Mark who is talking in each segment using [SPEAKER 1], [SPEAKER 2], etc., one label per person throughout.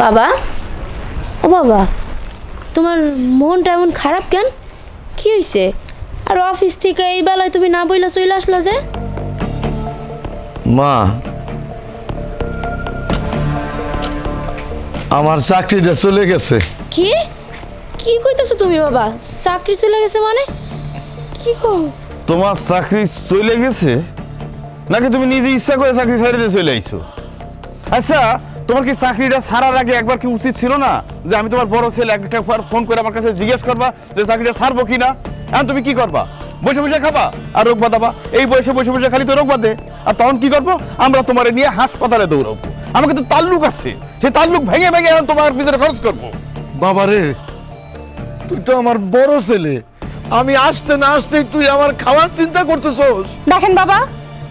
[SPEAKER 1] বাবা, ও বাবা, তোমার মনটা এমন খারাপ কেন? কি হয়েছে? আর অফিস থেকে এই বেলায় তুমি না বইলা চলে আসলা যে?
[SPEAKER 2] মা, আমার চাকরিটা চলে গেছে।
[SPEAKER 1] কি কি কইতাছো তুমি বাবা? চাকরি চলে গেছে মানে কি কও?
[SPEAKER 3] তোমার চাকরি চলে গেছে নাকি তুমি নিজে ইচ্ছা করে চাকরি ছেড়ে দিয়ে চলে আইছো? আচ্ছা, তোমার কি চাকরিটা ছাড়ার আগে একবার কি উচিত ছিল না যে আমি তোমার বড় ছেলে একটা ফোন করে আমার কাছে জিজ্ঞেস করবা যে চাকরিটা ছাড়বো কিনা? এখন তুমি কি করবা? বসে বসে খাবা আর রোগ বাঁধাবা? এই বয়সে বসে বসে খালি তো রোগ বাঁধে। আর তখন কি করবো? আমরা তোমার নিয়ে হাসপাতালে দৌড়াবো। আমাকে তো তাল্লুক আছে, সেই তাল্লুক ভেঙে ভেঙে এখন তোমার পিছনে খরচ করবো।
[SPEAKER 2] বাবারে, তুই তো আমার বড় ছেলে, আমি আসতে না আসতেই তুই আমার খাওয়ার চিন্তা করতেছস।
[SPEAKER 4] দেখেন বাবা,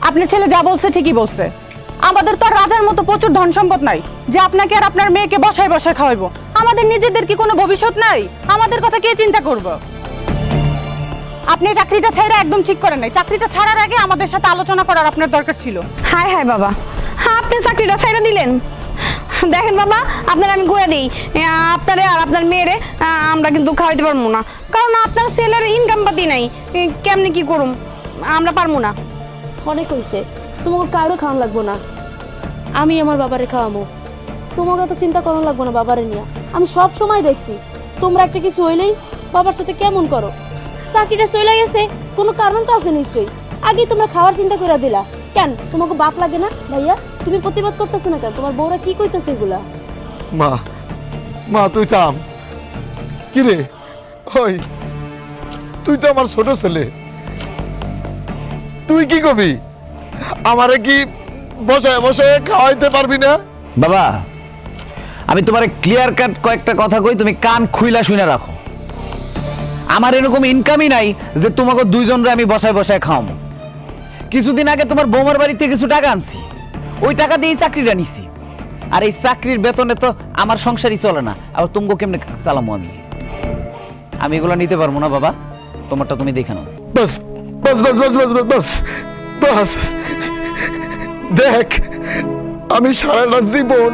[SPEAKER 4] আপনার ছেলে যা বলছে ঠিকই বলছে। আমাদের তো আর রাজার মতো প্রচুর ধন সম্পদ নাই যে আপনাকে আর আপনার মেয়েকে বসায় বসায় খাওয়াইবো। আমাদের নিজেদের কি কোনো ভবিষ্যৎ নাই? আমাদের কথা কে চিন্তা করব? আপনি চাকরিটা ছেড়ে একদম ঠিক করেন নাই। চাকরিটা ছাড়ার আগে আমাদের সাথে আলোচনা করার আপনার দরকার ছিল।
[SPEAKER 5] হায় হায় বাবা, হ্যাঁ আপনি চাকরিটা ছেড়ে দিলেন। দেখেন বাবা, আপনার আমি কয়ে দিই, আপনারে আর আপনার মেয়েরে আমরা কিন্তু খাওয়াইতে পারবো না, কারণ আপনার ছেলের ইনকাম পাতি নাই। কেমনি কি করুম, আমরা পারবো না।
[SPEAKER 1] অনেক হয়েছে, তোমাকে কারো খাওয়ান লাগবো না, আমি আমার বাবারে খাওয়াবো। তোমাকে তো চিন্তা করানো লাগবো না বাবারে নিয়ে। আমি সব সময় দেখছি তোমরা একটা কিছু হইলেই বাবার সাথে কেমন করো। চাকরিটা চলে গেছে, কোনো কারণ তো আছে নিশ্চয়ই। আগেই তোমরা খাওয়ার চিন্তা করে দিলা কেন? তোমাকে বাপ লাগে না ভাইয়া? তুমি প্রতিবাদ করতেছো না কেন? তোমার বউরা কি কইতেছে এগুলা?
[SPEAKER 2] মা, মা তুই থাম। কি রে, ওই তুই তো আমার ছোট ছেলে, তুই কি কবি? আমারে কি বসায় বসায় খাওয়াইতে পারবি না?
[SPEAKER 6] বাবা, আমি তোমারে ক্লিয়ার কাট কয়েকটা কথা কই, তুমি কান খুইলা শুনে রাখো। আমার এরকম ইনকামই নাই যে তোমাকে দুইজনরে আমি বসায় বসায় খাওয়াবো। কিছুদিন আগে তোমার বৌমার বাড়িতে কিছু টাকা আনছি, ওই টাকা দিয়ে চাকরিটা নিছি। আর এই চাকরির বেতনে তো আমার সংসারই চলে না, আর তোমাকে কেমনে চালামো আমি? আমি এগুলো নিতে পারবো না বাবা, তোমারটা তুমি দেখে নাও।
[SPEAKER 2] বাস বাস বাস বাস বাস বাস বাস, দেখ আমি সারাটা জীবন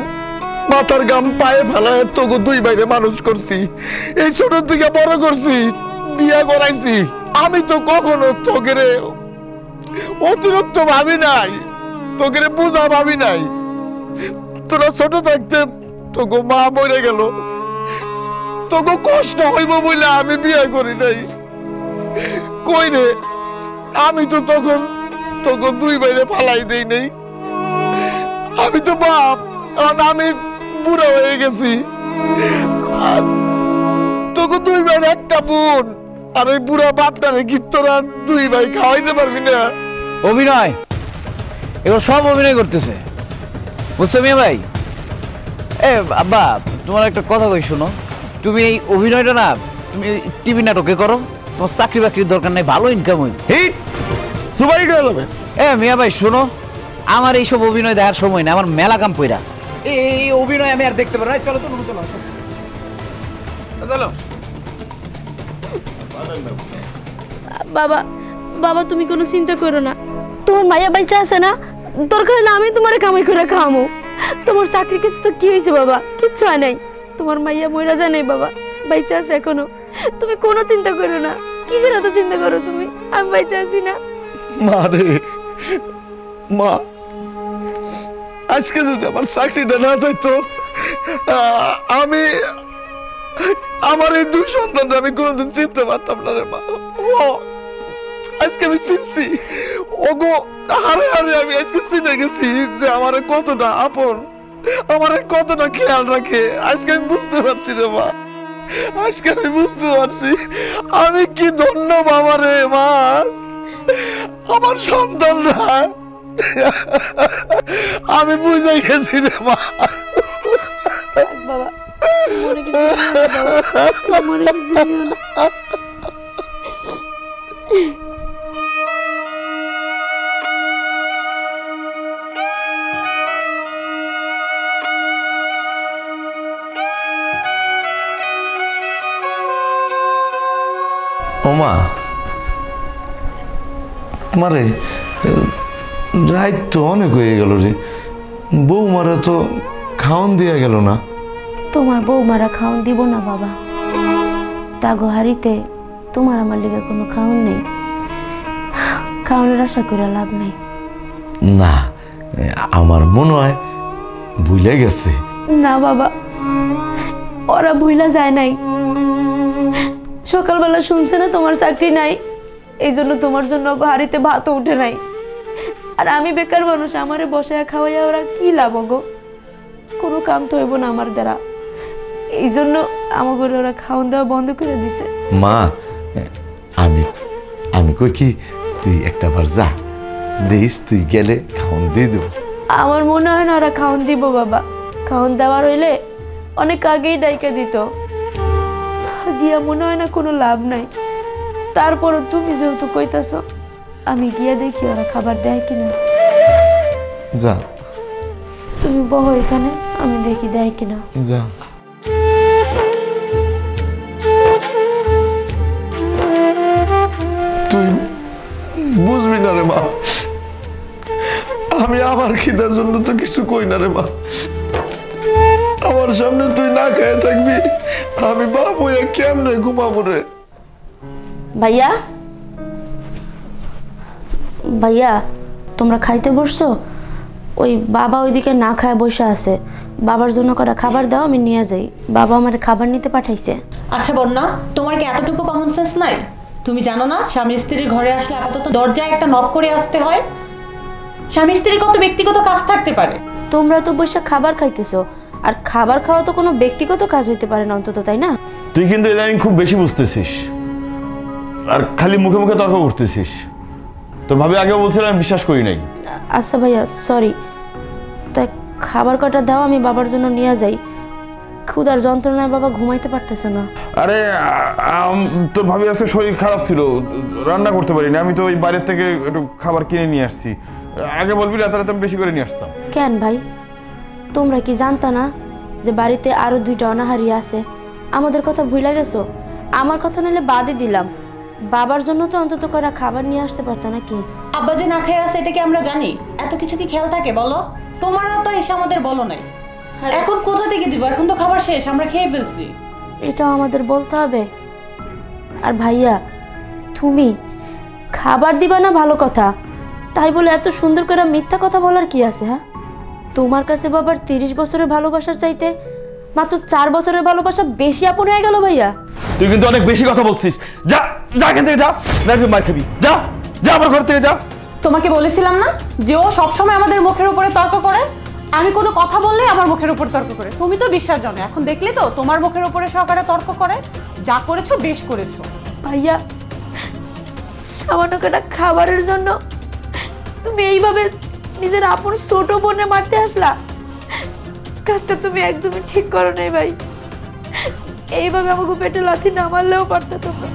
[SPEAKER 2] মাথার গাম পায়ে ফেলায় তোকে দুই বাইরে মানুষ করছি, এই ছোট থেকে বড় করছি, বিয়া করাইছি। আমি তো কখনো তোকে অতিরিক্ত ভাবি নাই, তোকে বোঝা ভাবি নাই। তোরা ছোট থাকতে তোকে মা মরে গেল, তোকে কষ্ট হইব বলে আমি বিয়ে করি নাই। কই রে, আমি তো তখন তোকে দুই বাইরে ফালাই দেই নাই। আমি তো বাপ, আমি বুড়া হয়ে গেছি। তোকে দুই ভাই একটা বোন, আর ওই বুড়া বাপটারে কি তোরা দুই ভাই খাওয়াইতে পারবি না?
[SPEAKER 6] অভিনয়, এগুলো সব অভিনয় করতেছে, বুঝছো মিয়া ভাই? আব্বা, তোমার একটা কথা কই শোনো, তুমি এই অভিনয়টা না তুমি টিভি নাটকে করো, তোমার চাকরি বাকরির দরকার নাই, ভালো ইনকাম হই হিট সুপারহিট হয়ে যাবে। মিয়া ভাই শোনো, আমার এইসব অভিনয় দেখার সময় না, আমার মেলা কাম পইরা আছে। এই অভিনয় আমি আর দেখতে পারবো না। চলো তো চলো চলো।
[SPEAKER 1] বাবা, বাবা তুমি কোনো চিন্তা করো না, তোমার মাইয়া বাইচা আছে না, দরকার হলে আমি তোমার কামাই করে খাওয়াবো। তোমার চাকরি কিছু তো কি হয়েছে বাবা? কিচ্ছু হয় নাই, তোমার মাইয়া মইরা যায় নাই বাবা, বাইচা আছে এখনো। তুমি কোনো চিন্তা করো না। কিসের এত চিন্তা করো তুমি? আমি বাইচা আছি না।
[SPEAKER 2] মা রে মা, আজকে যদি আমার চাকরিটা না যাইতো, আমি আমার এই দুই সন্তান আমি কোনোদিন চিনতে পারতাম না রে মা। আজকে আমি চিনছি, ওগো হারে হারে আমি আজকে চিনে গেছি যে আমার কতটা আপন, আমার কতটা খেয়াল রাখে। আজকে আমি বুঝতে পারছি রে মা, আজকে আমি বুঝতে পারছি আমি কি ধন্য বাবা রে মা। আমার সন্তানরা আমি বুঝে গেছি রে মা।
[SPEAKER 1] বাবা মনে কিছু বাবা, মনে কিছু না।
[SPEAKER 2] ওমা, মারে রাত তো অনেক হয়ে গেল রে, বৌমারা তো খাওয়ান দিয়া গেল না।
[SPEAKER 1] তোমার বৌমারা খাওন দিব না বাবা, তাগো হারিতে তোমার আমার লিগে কোনো খাওন নেই, খাওয়ানোর আশা করে লাভ নাই।
[SPEAKER 2] না, আমার মনে হয় ভুলে গেছে।
[SPEAKER 1] না বাবা, ওরা ভুলা যায় নাই। সকালবেলা শুনছে না তোমার চাকরি নাই, এই জন্য তোমার জন্য হাড়িতে ভাতও উঠে নাই। আর আমি বেকার মানুষ, আমারে বসায় খাওয়াইয়া ওরা কি লাভ গো? কোনো কাম তো হইব না আমার দ্বারা, এই জন্য আমাকে ওরা খাওয়ান দেওয়া বন্ধ করে দিছে।
[SPEAKER 2] মা, আমি আমি কই কি তুই একটা বার যা দিস, তুই গেলে খাওন দিয়ে দেবো।
[SPEAKER 1] আমার মনে হয় না ওরা খাওন দিব বাবা, খাওন দেওয়ার হইলে অনেক আগেই ডাইকা দিত, গিয়া মনে হয় না কোনো লাভ নাই। তারপরও তুমি যেহেতু কইতাছ, আমি গিয়া দেখি ওরা খাবার দেয় কিনা।
[SPEAKER 2] যা,
[SPEAKER 1] তুমি বহো এখানে, আমি দেখি দেয় কিনা।
[SPEAKER 2] যা। তুই বুঝবি না রে মা, আমি আমার খিদার জন্য তো কিছু কই না রে মা। আমার সামনে তুই না খেয়ে থাকবি, আমি বাপ হইয়া কেমনে ঘুমাবো রে?
[SPEAKER 1] ভাইয়া, ভাইয়া তোমরা খাইতে বসছো? ওই বাবা ওইদিকে না খায় বসে আছে, বাবার জন্য কটা খাবার দাও, আমি নিয়ে যাই। বাবা আমার খাবার নিতে পাঠাইছে।
[SPEAKER 4] আচ্ছা বন্যা, তোমার কি এতটুকু কমন সেন্স নাই? তুমি জানো না স্বামী স্ত্রীর ঘরে আসলে আপাতত দরজায় একটা নক করে আসতে হয়? স্বামী স্ত্রীর কত ব্যক্তিগত কাজ থাকতে পারে।
[SPEAKER 1] তোমরা তো বসে খাবার খাইতেছো, আর খাবার খাওয়া তো কোনো ব্যক্তিগত কাজ হইতে পারে না অন্তত, তাই না?
[SPEAKER 3] তুই কিন্তু ইদানিং খুব বেশি বুঝতেছিস, আর খালি মুখে মুখে তর্ক করতেছিস। তোর ভাবে আগেও বলছিলাম, আমি বিশ্বাস করি নাই।
[SPEAKER 1] আচ্ছা ভাইয়া, সরি। তাই খাবার কটা দাও, আমি বাবার জন্য নিয়ে যাই। ক্ষুধার যন্ত্রণায় বাবা ঘুমাইতে পারতেছে না।
[SPEAKER 3] আরে তোর ভাবি আজকে শরীর খারাপ ছিল, রান্না করতে পারিনি। আমি তো ওই বাইরের থেকে একটু খাবার কিনে নিয়ে আসছি। আগে বলবি রাতে আমি বেশি করে নিয়ে আসতাম।
[SPEAKER 1] কেন ভাই, তোমরা কি জানতা না যে বাড়িতে আরো 2টা অনাহারী আছে? আমাদের কথা ভুলে গেছো? আমার কথা নিলে বাদই দিলাম, বাবার জন্য তো অন্তত কটা খাবার নিয়ে আসতে পারতা নাকি?
[SPEAKER 4] আব্বা যে না খেয়ে আছে এটা কি আমরা জানি? এত কিছু কি খেয়াল থাকে বলো? তোমারও তো এসে আমাদের বলো নাই। এখন কোথা থেকে দিব? এখন তো খাবার শেষ, আমরা খেয়ে ফেলছি।
[SPEAKER 1] এটাও আমাদের বলতে হবে? আর ভাইয়া, তুমি খাবার দিবা না ভালো কথা, তাই বলে এত সুন্দর করে মিথ্যা কথা বলার কি আছে? হ্যাঁ, তোমার কাছে বাবার 30 বছরের ভালোবাসার চাইতে মাত্র 4 বছরের ভালোবাসা বেশি আপন হয়ে গেল ভাইয়া।
[SPEAKER 3] তুই কিন্তু অনেক বেশি কথা বলছিস। যা যা, এখান থেকে যা, মার খাবি। যা যা, আমার ঘর থেকে যা।
[SPEAKER 4] তোমাকে বলেছিলাম না যে ও সবসময় আমাদের মুখের উপরে তর্ক করে? আমি কোনো কথা বললে আমার মুখের উপর তর্ক করে। তুমি তো বিশ্বাস জানো, এখন দেখলে তো তোমার মুখের উপরে সহকারে তর্ক করে। যা করেছো বেশ করেছো।
[SPEAKER 1] ভাইয়া, সামান্য কটা খাবারের জন্য তুমি এইভাবে নিজের আপন ছোট বোনে মারতে আসলা? কাজটা তুমি একদমই ঠিক করো নাই ভাই। এইভাবে আমাকে পেটে লাথি না মারলেও পারতে তোমরা।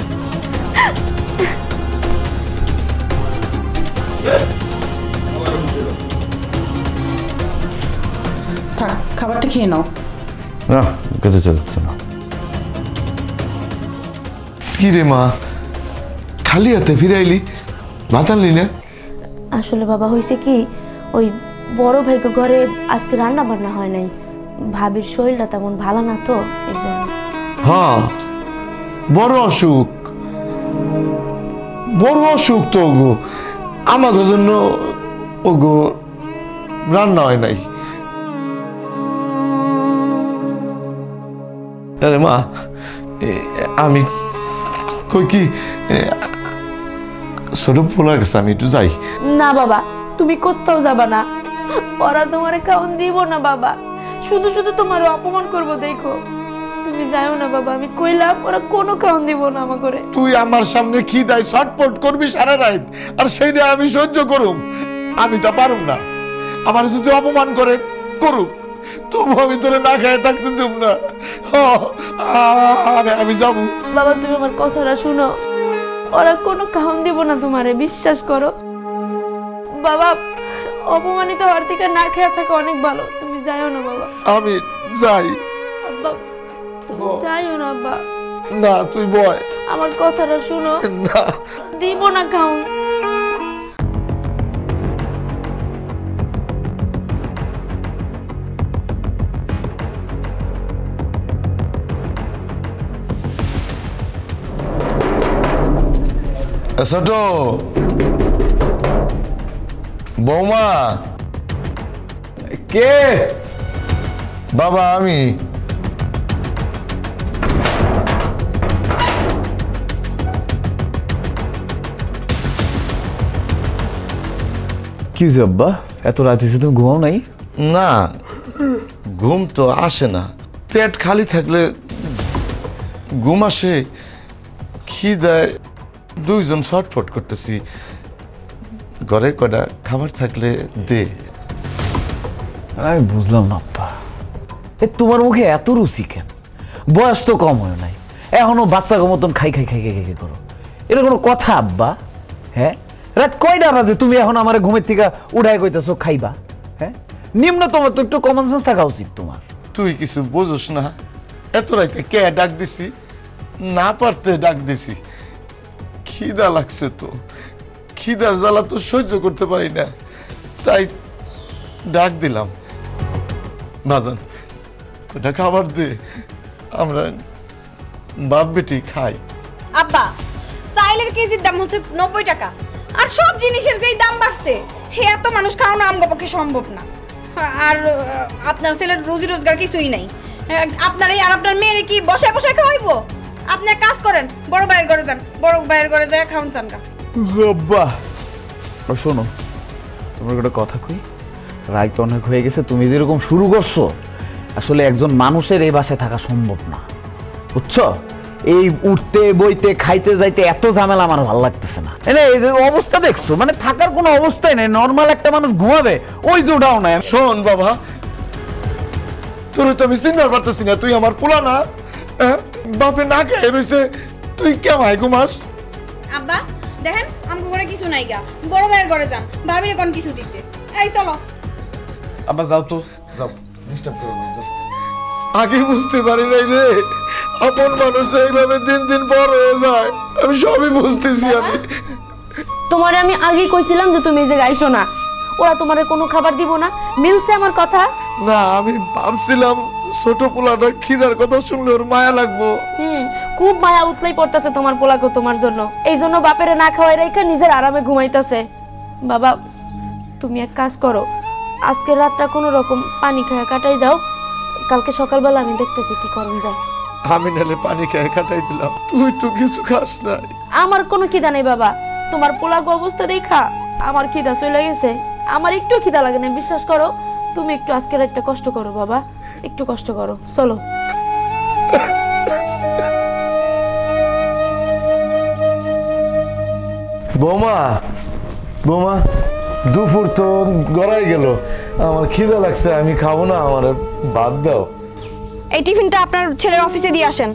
[SPEAKER 4] থাক, খাবারটা খেয়ে নাও।
[SPEAKER 3] না, খেতে চাচ্ছে না।
[SPEAKER 2] কি রে মা, খালি হাতে ফিরাইলি, ভাত আনলি না?
[SPEAKER 1] আসলে বাবা হয়েছে কি, ওই বড় ভাইকে ঘরে আজকে রান্না বান্না হয় নাই, ভাবির শরীরটা তেমন ভালো না তো, এই জন্য।
[SPEAKER 2] হ্যাঁ, বড় অসুখ, বড় অসুখ তো গো। আমাকে জন্য ওগো রান্না হয় নাই। আরে মা, আমি কই কি ছোট পোলার কাছে আমি একটু যাই।
[SPEAKER 1] না বাবা, তুমি কোথাও যাবা না, ওরা তোমারে খাওন দিব না বাবা, শুধু শুধু তোমার অপমান করবো। দেখো, তুমি যাও না বাবা, আমি কইলাম ওরা কোনো খাওন দিব না আমার করে।
[SPEAKER 2] তুই আমার সামনে কি দায় ছটপট করবি সারা রাত, আর সেইটা আমি সহ্য করুম? আমি তা পারুম না। আমার যদি অপমান করে করুক, তবু আমি তোরে না খেয়ে থাকতে দেব না। আমি যাবো।
[SPEAKER 1] বাবা, তুমি আমার কথাটা শুনো, ওরা কোনো খাওন দিব না তোমারে, বিশ্বাস করো বাবা। অপমানিত হওয়ার থেকে না খেয়ে থাকা অনেক ভালো। তুমি যাও না বাবা।
[SPEAKER 2] আমি যাই।
[SPEAKER 1] আব্বা, তুমি যাইও না আব্বা।
[SPEAKER 2] না, তুই বয়।
[SPEAKER 1] আমার কথাটা শুনো।
[SPEAKER 2] না,
[SPEAKER 1] দিব না খাওন।
[SPEAKER 2] ছোট বৌমা,
[SPEAKER 6] কে?
[SPEAKER 2] বাবা আমি।
[SPEAKER 6] কি আব্বা, এত রাত হয়েছে তুমি ঘুমাও নাই?
[SPEAKER 2] না, ঘুম তো আসে না, পেট খালি থাকলে ঘুম আসে। খিদায় দুইজন ছটফট করতেছি, ঘরে কটা খাবার থাকলে দে।
[SPEAKER 6] আমি বুঝলাম না আব্বা, তোমার মুখে এত রুচি কেন? বয়স তো কম হয় নাই, এখনো বাচ্চাকে মতন খাই খাই খাই খাই খাই করো। এটা কোনো কথা আব্বা? হ্যাঁ, রাত কয়টা বাজে তুমি এখন আমার ঘুমের থেকে উঠাই কইতেছো খাইবা? হ্যাঁ, নিম্ন তোমার তো একটু কমন সেন্স থাকা উচিত তোমার।
[SPEAKER 2] তুই কিছু বুঝোস না, এত রাইতে কে ডাক দিছি? না পারতে ডাক দিছি। খিদা লাগছে তো, খিদার জ্বালা তো সহ্য করতে পারি না, তাই ডাক দিলাম। বাজান ওটা খাবার দে, আমরা বাপ বেটি খাই।
[SPEAKER 5] আব্বা, চাইলের কেজির দাম হচ্ছে 90 টাকা, আর সব জিনিসের যেই দাম বাড়ছে, হে এত মানুষ খাওয়ানো আমগো পক্ষে সম্ভব না। আর আপনার ছেলের রুজি রোজগার কিছুই নাই, আপনার আর আপনার মেয়েরে কি বসে বসে খাওয়াইবো? আপনি এক কাজ করেন, বড় ভাইয়ের ঘরে যান, বড় ভাইয়ের ঘরে যায় খাওয়ান চানকা।
[SPEAKER 6] আব্বা শোনো, তোমার একটা কথা কই, রাত অনেক হয়ে গেছে, তুমি যেরকম শুরু করছো, আসলে একজন মানুষের এই বাসায় থাকা সম্ভব না, বুঝছো? এই উঠতে বইতে খাইতে যাইতে এত ঝামেলা আমার ভালো লাগতেছে না। এই যে অবস্থা দেখছো, মানে থাকার কোনো অবস্থাই নেই। নর্মাল একটা মানুষ ঘুমাবে, ওই যে ওটাও নাই।
[SPEAKER 2] শোন বাবা, তোর তো আমি চিনতে পারতেছি না, তুই আমার পোলা না? বাপে না খেয়ে রয়েছে, তুই কেমন ঘুমাস?
[SPEAKER 5] আব্বা দেখেন, আমগো ঘরে কিছু নাই গা, বড় ভাইয়ের ঘরে যান, ভাবিরে কোন কিছু দিতে। এই চলো
[SPEAKER 3] আব্বা যাও তো, যাও, ডিস্টার্ব করো না।
[SPEAKER 2] আগে বুঝতে পারি নাই রে, আপন মানুষ এইভাবে দিন দিন বড় হয়ে যায়। আমি সবই বুঝতেছি। আমি
[SPEAKER 1] তোমারে আমি আগেই কইছিলাম যে তুমি এই যে গাইছো না, ওরা তোমারে কোনো খাবার দিব না। মিলছে আমার কথা?
[SPEAKER 2] না, আমি ভাবছিলাম ছোট পোলাটা খিদার কথা শুনলে ওর মায়া লাগবো।
[SPEAKER 1] খুব মায়া উতলাই পড়তেছে তোমার পোলাকে তোমার জন্য, এই জন্য বাপেরে না খাওয়াই রেখে নিজের আরামে ঘুমাইতেছে। বাবা তুমি এক কাজ করো, আজকের রাতটা কোনো রকম পানি খেয়ে কাটাই দাও, কালকে সকালবেলা আমি দেখতেছি কি করুন যায়।
[SPEAKER 2] আমি নালে পানি খেয়ে কাটাই দিলাম, তুই তো কিছু খাস নাই।
[SPEAKER 1] আমার কোনো খিদা নেই বাবা, তোমার পোলাগো অবস্থা দেখা আমার খিদা চলে গেছে। আমার একটু খিদা লাগে না, বিশ্বাস করো। তুমি একটু আজকের একটা কষ্ট করো বাবা, একটু কষ্ট করো, চলো।
[SPEAKER 2] বৌমা, বৌমা, দুপুর তো গড়াই গেল, আমার খিদা লাগছে, আমি খাবো না, আমার ভাত দাও।
[SPEAKER 5] এই টিফিনটা আপনার ছেলের অফিসে দিয়ে আসেন।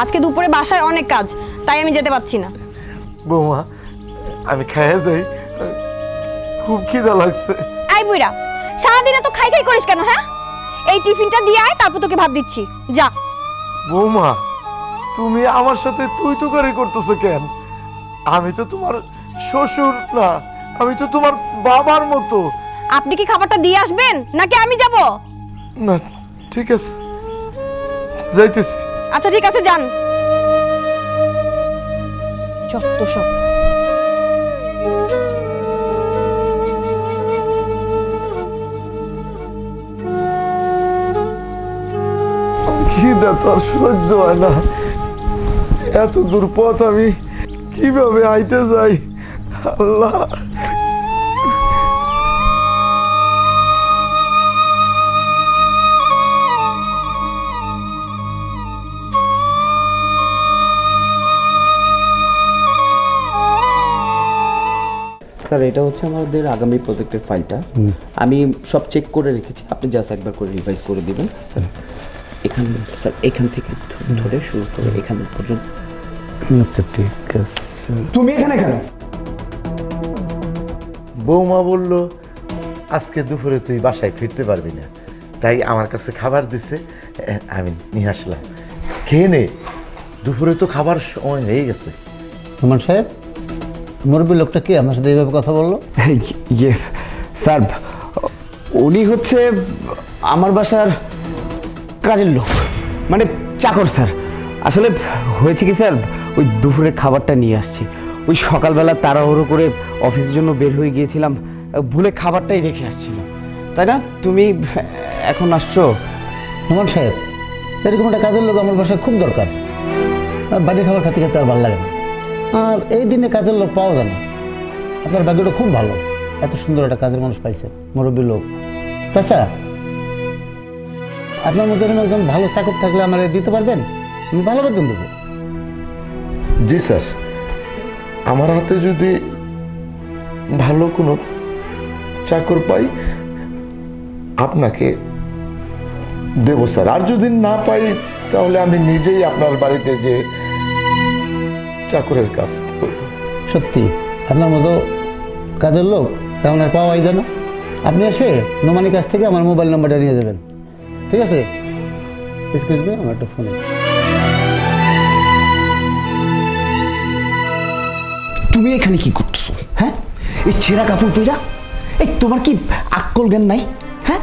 [SPEAKER 5] আজকে দুপুরে বাসায় অনেক কাজ, তাই আমি যেতে পারছি না।
[SPEAKER 2] বৌমা আমি খেয়ে যাই, খুব খিদা লাগছে।
[SPEAKER 5] আই বুইরা, সারাদিন এত খাই খাই করিস কেন? হ্যাঁ, এই টিফিনটা দিয়ে আয়, তারপর তোকে ভাত দিচ্ছি, যা।
[SPEAKER 2] বৌমা তুমি আমার সাথে তুই তো করে করতেছো কেন? আমি তো তোমার শ্বশুর না, আমি তো তোমার বাবার মতো।
[SPEAKER 5] আপনি কি খাবারটা দিয়ে আসবেন নাকি আমি যাব?
[SPEAKER 2] না ঠিক আছে, যাইতেছি।
[SPEAKER 5] আচ্ছা ঠিক আছে, যান। যত সব।
[SPEAKER 2] খিদা তো আর সহ্য হয় না, এত দূর পথ আমি কিভাবে হাইটে যাই? আল্লাহ,
[SPEAKER 7] স্যার এটা হচ্ছে আমাদের আগামী প্রজেক্টের ফাইলটা, আমি সব চেক করে রেখেছি, আপনি জাস্ট একবার করে রিভাইজ করে দিবেন। স্যার এখান, স্যার এখান থেকে ধরে শুরু করে এখান পর্যন্ত।
[SPEAKER 2] আচ্ছা ঠিক আছে।
[SPEAKER 7] তুমি এখানে কেন?
[SPEAKER 2] বৌমা বলল আজকে দুপুরে তুই বাসায় ফিরতে পারবি না, তাই আমার কাছে খাবার দিছে, আমি নিয়ে আসলাম, খেয়ে নে, দুপুরে তো খাবার সময় হয়ে গেছে।
[SPEAKER 8] রহমান সাহেব, মুরব্বী লোকটা কি আপনার সাথে এইভাবে কথা বললো?
[SPEAKER 7] ইয়ে স্যার, উনি হচ্ছে আমার বাসার কাজের লোক, মানে চাকর স্যার। আসলে হয়েছে কি স্যার, ওই দুপুরের খাবারটা নিয়ে আসছি, ওই সকালবেলা তাড়াহুড়ো করে অফিসের জন্য বের হয়ে গিয়েছিলাম, ভুলে খাবারটাই রেখে আসছিলাম, তাই না? তুমি এখন আসছো?
[SPEAKER 8] নোমান সাহেব, এরকম একটা কাজের লোক আমার বাসায় খুব দরকার। বাড়ির খাবার খেতে খেতে আর ভালো লাগে না, আর এই দিনে কাজের লোক পাওয়া যায় না। আপনার ভাগ্যটা খুব ভালো, এত সুন্দর একটা কাজের মানুষ পাইছে, মুরব্বী লোক। চাচা, আপনার মধ্যে এরকম একজন ভালো চাকর থাকলে আমার দিতে পারবেন? আমি ভালো বেতন দেবো।
[SPEAKER 2] জি স্যার, আমার হাতে যদি ভালো কোনো চাকর পাই আপনাকে দেব স্যার, আর যদি না পাই তাহলে আমি নিজেই আপনার বাড়িতে যে চাকরের কাজ করব।
[SPEAKER 8] সত্যি আপনার মতো কাজের লোক তেমন আর পাওয়াই যায় না। আপনি এসে নোমানির কাছ থেকে আমার মোবাইল নাম্বারটা নিয়ে দেবেন, ঠিক আছে? এক্সকিউজ মি, আমার একটা ফোন।
[SPEAKER 7] তুমি এখানে কি করছো? হ্যাঁ, এই ছেঁড়া কাপড় পইরা, এই তোমার কি আক্কল জ্ঞান নাই? হ্যাঁ,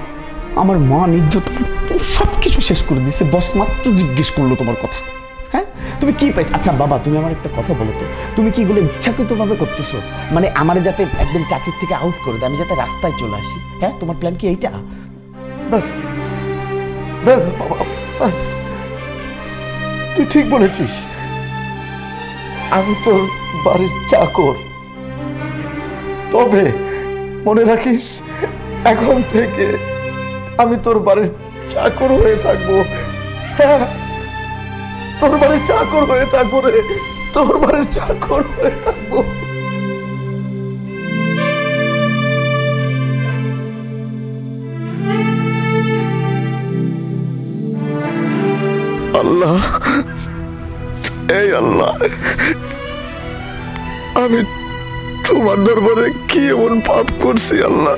[SPEAKER 7] আমার মান ইজ্জত সব কিছু শেষ করে দিছে, বস মাত্র জিজ্ঞেস করলো তোমার কথা। হ্যাঁ, তুমি কি পাইছো? আচ্ছা বাবা, তুমি আমার একটা কথা বলো তো, তুমি কি এগুলো ইচ্ছাকৃতভাবে করতেছো? মানে আমার যাতে একদম চাকরির থেকে আউট করে দেয়, আমি যাতে রাস্তায় চলে আসি? হ্যাঁ, তোমার প্ল্যান কি এইটা?
[SPEAKER 2] ব্যাস ব্যাস বাবা, ব্যাস, তুই ঠিক বলেছিস। আমি তোর বাড়ির চাকর, তবে মনে রাখিস এখন থেকে আমি তোর বাড়ির চাকর হয়ে থাকবো। হ্যাঁ, তোর বাড়ির চাকর হয়ে থাকবো রে, তোর বাড়ির চাকর হয়ে থাকবো। আল্লাহ, এই আল্লাহ, আমি তোমার দরবারে কি এমন পাপ করছি আল্লাহ,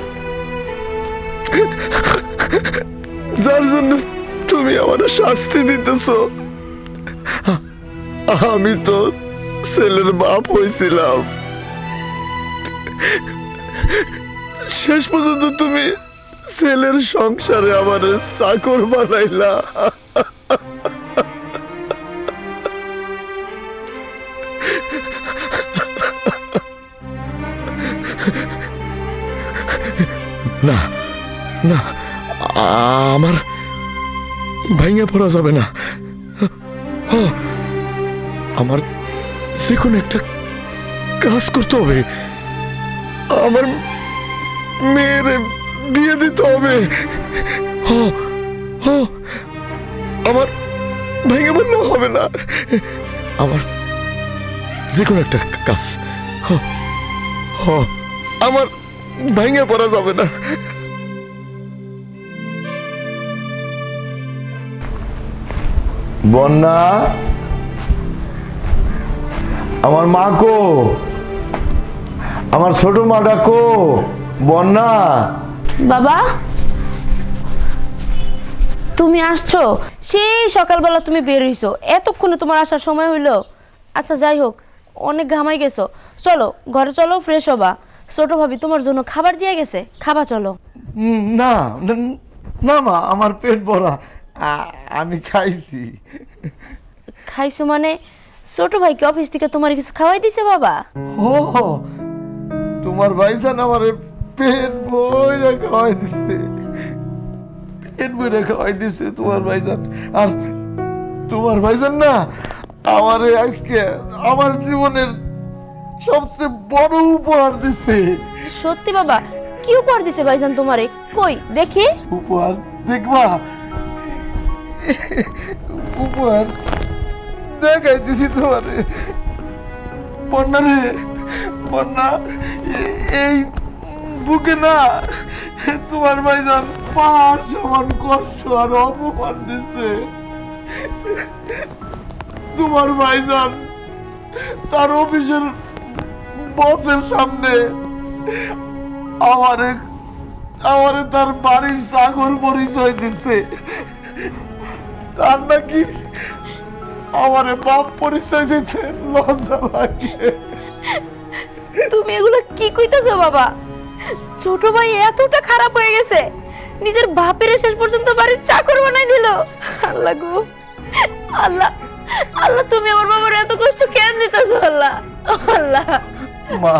[SPEAKER 2] যার জন্য তুমি আমার শাস্তি দিতেছ? আমি তো ছেলের বাপ হয়েছিলাম, শেষ পর্যন্ত তুমি ছেলের সংসারে আমার চাকর বানাইলা। না না, আমার ভাঙে পড়া যাবে না। আমার যে কোনো একটা কাজ করতে হবে, আমার মেয়ের বিয়ে দিতে হবে। আমার ভেঙে পড়লে হবে না, আমার যে কোনো একটা কাজ, আমার ভেঙে পড়া যাবে না। বন্যা, আমার মা কো? আমার ছোট মাটা কো? বন্যা,
[SPEAKER 1] বাবা তুমি আসছো? সেই সকালবেলা তুমি বের হইছো, এতক্ষণে তোমার আসার সময় হইলো? আচ্ছা যাই হোক, অনেক ঘামাই গেছো, চলো ঘরে চলো, ফ্রেশ হবা। ছোট ভাবি তোমার জন্য খাবার দিয়ে গেছে, খাবা চলো।
[SPEAKER 2] না না মা, আমার পেট ভরা, আমি খাইছি।
[SPEAKER 1] খাইছো মানে? ছোট ভাইকে অফিস থেকে তোমার কিছু খাওয়াই দিছে বাবা?
[SPEAKER 2] ও, তোমার ভাইজান আমার পেট বইরা খাওয়াই দিছে, পেট বইরা খাওয়াই দিছে তোমার ভাইজান। আর তোমার ভাইজান না আমারে আজকে আমার জীবনের সবচেয়ে বড় উপহার দিছে।
[SPEAKER 1] সত্যি বাবা? কি উপহার দিছে ভাইজান তোমারে? কই দেখি।
[SPEAKER 2] উপহার দেখবা? উপহার দেখাই দিছি তোমারে। বন্যা রে, বন্যা, এই বুকে না তোমার ভাইজান পাহাড় সমান কষ্ট আর অপমান দিছে। তোমার ভাইজান তার অফিসের বসের সামনে আমারে তার বাড়ির চাকর পরিচয় দিচ্ছে। তার নাকি আমারে বাপ পরিচয় দিতে লজ্জা লাগে।
[SPEAKER 1] তুমি এগুলো কি কইতাছো বাবা? ছোট ভাই এতটা খারাপ হয়ে গেছে, নিজের বাপের শেষ পর্যন্ত বাড়ির চাকর বানাই দিল? আল্লাহ গো আল্লাহ, আল্লাহ তুমি আমার বাবার এত কষ্ট কেন দিতেছো আল্লাহ? আল্লাহ
[SPEAKER 2] মা,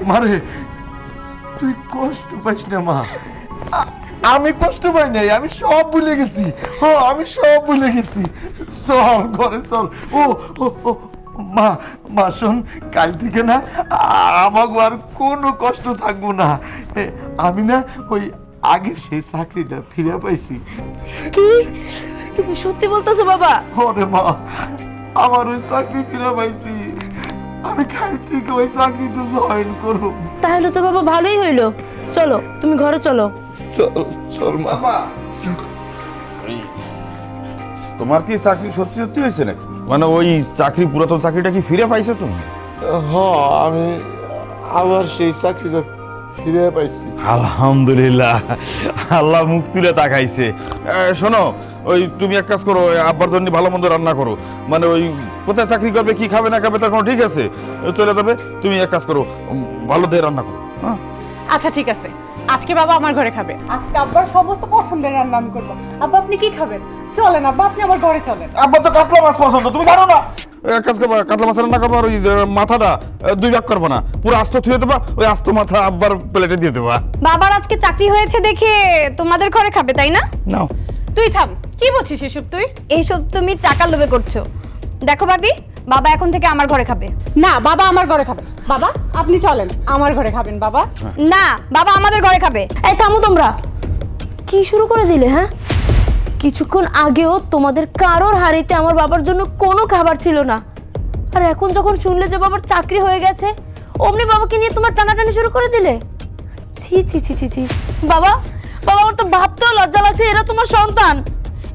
[SPEAKER 2] মারে তুই কষ্ট পাইস না মা। আমি কষ্ট পাই নাই, আমি সব ভুলে গেছি। হ্যাঁ আমি সব ভুলে গেছি। চল ঘরে চল। ও ও ও মা, মা শোন, কাল থেকে না আমাকে আর কোনো কষ্ট থাকবো না। আমি না ওই আগের সেই চাকরিটা ফিরে পাইছি।
[SPEAKER 1] কি তুমি সত্যি বলতেছো বাবা?
[SPEAKER 2] ওরে মা, আমার ওই চাকরি ফিরে পাইছি। আমি কাল থেকে ওই চাকরিতে জয়েন করব।
[SPEAKER 1] তাহলে তো বাবা ভালোই হইলো। চলো তুমি ঘরে চলো।
[SPEAKER 2] চল চল মা।
[SPEAKER 3] তোমার কি চাকরি সত্যি সত্যি হয়েছে নাকি? মানে ওই চাকরি, পুরাতন চাকরিটা কি ফিরে পাইছো তুমি?
[SPEAKER 2] হ্যাঁ আমি আবার সেই চাকরিটা ফিরে পাইছি।
[SPEAKER 3] আলহামদুলিল্লাহ, আল্লাহ মুখ তুলে তাকাইছে। শোনো, ওই তুমি এক কাজ করো, ওই আব্বার জন্য ভালো মন্দ রান্না করো। মানে ওই কোথায় চাকরি করবে, কি খাবে না খাবে তার কোনো ঠিক আছে, চলে যাবে। তুমি এক কাজ করো, ভালো দিয়ে রান্না করো। হ্যাঁ
[SPEAKER 4] আচ্ছা ঠিক আছে, আজকে বাবা আমার ঘরে খাবে। আজকে আব্বার সমস্ত পছন্দের রান্না আমি করবো। আব্বা আপনি কি খাবেন? চলেন আব্বা, আপনি আমার ঘরে চলেন।
[SPEAKER 3] আব্বা তো কাতলা মাছ পছন্দ, তুমি জানো না? এক কাজ করবা, কাতলা মাছ রান্না করবা, আর ওই মাথাটা 2 ভাগ করবা না, পুরো আস্ত থুয়ে দেবা, ওই আস্ত মাথা আব্বার প্লেটে দিয়ে দেবা।
[SPEAKER 5] বাবার আজকে চাকরি হয়েছে দেখে তোমাদের ঘরে খাবে তাই না?
[SPEAKER 3] নাও।
[SPEAKER 4] তুই থাম, কি বলছিস এসব তুই?
[SPEAKER 5] এইসব তুমি টাকা লোভে করছো। দেখো ভাবি, বাবা এখন থেকে আমার ঘরে খাবে।
[SPEAKER 4] না, বাবা আমার ঘরে খাবে। বাবা আপনি চলেন, আমার ঘরে খাবেন বাবা।
[SPEAKER 5] না, বাবা আমাদের ঘরে খাবে।
[SPEAKER 1] এই থামো তোমরা, কি শুরু করে দিলে? হ্যাঁ, কিছুক্ষণ আগেও তোমাদের কারোর হাড়িতে আমার বাবার জন্য কোনো খাবার ছিল না, আর এখন যখন শুনলে যে বাবার চাকরি হয়ে গেছে, অমনি বাবাকে নিয়ে তোমার টানাটানি শুরু করে দিলে। ছি ছি ছি ছি ছি। বাবা, বাবা আমার তো ভাবতেও লজ্জা লাগছে, এরা তোমার সন্তান,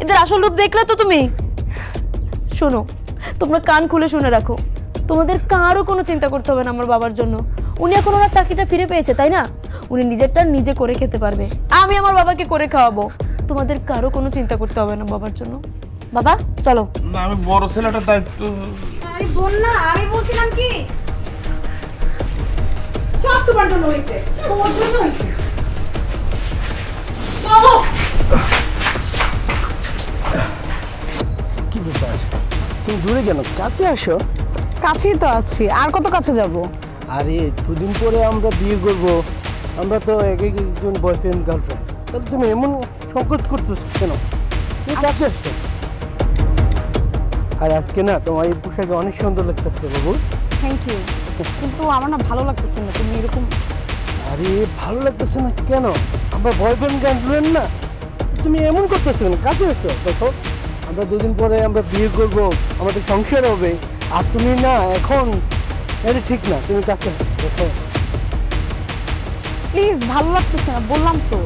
[SPEAKER 1] এদের আসল রূপ দেখলে তো তুমি। শোনো, তোমরা কান খুলে শুনে রাখো, তোমাদের কারও কোনো চিন্তা করতে হবে না আমার বাবার জন্য। উনি এখন ওনার চাকরিটা ফিরে পেয়েছে তাই না, উনি নিজেরটা নিজে করে খেতে পারবে, আমি আমার বাবাকে করে খাওয়াবো। তোমাদের কারো কোনো চিন্তা করতে হবে না বাবার জন্য। বাবা চলো।
[SPEAKER 3] না, আমি বড় ছেলেটার দায়িত্ব।
[SPEAKER 5] আরে বোন না, আমি বলছিলাম কি সব তোমার জন্য হয়েছে, তোমার জন্য হয়েছে।
[SPEAKER 8] কি ব্যাপার, তুমি দূরে কেন? কাছে আসো।
[SPEAKER 4] কাছেই তো আছি, আর কত কাছে যাব?
[SPEAKER 8] আরে 2 দিন পরে আমরা বিয়ে করব, আমরা তো এক একজন বয়ফ্রেন্ড গার্লফ্রেন্ড, তাহলে তুমি এমন সংকোচ করছো কেন? তুমি কাছে আসছো। আর আজকে না তোমার এই পোশাকে অনেক সুন্দর লাগতেছে বাবু।
[SPEAKER 4] থ্যাংক ইউ, কিন্তু আমার না ভালো লাগতেছে না তুমি এরকম।
[SPEAKER 8] আরে ভালো লাগতেছে না কেন? আমরা বয়ফ্রেন্ড গার্লফ্রেন্ড না, তুমি এমন করতেছো কেন? কাছে আসছো। দেখো আমরা 2 দিন পরে আমরা বিয়ে করব, আমাদের সংসার হবে, আর তুমি না এখন, এটা ঠিক না। তুমি কাছে আসো। দেখো
[SPEAKER 4] প্লিজ, ভালো লাগতেছে না বললাম তো।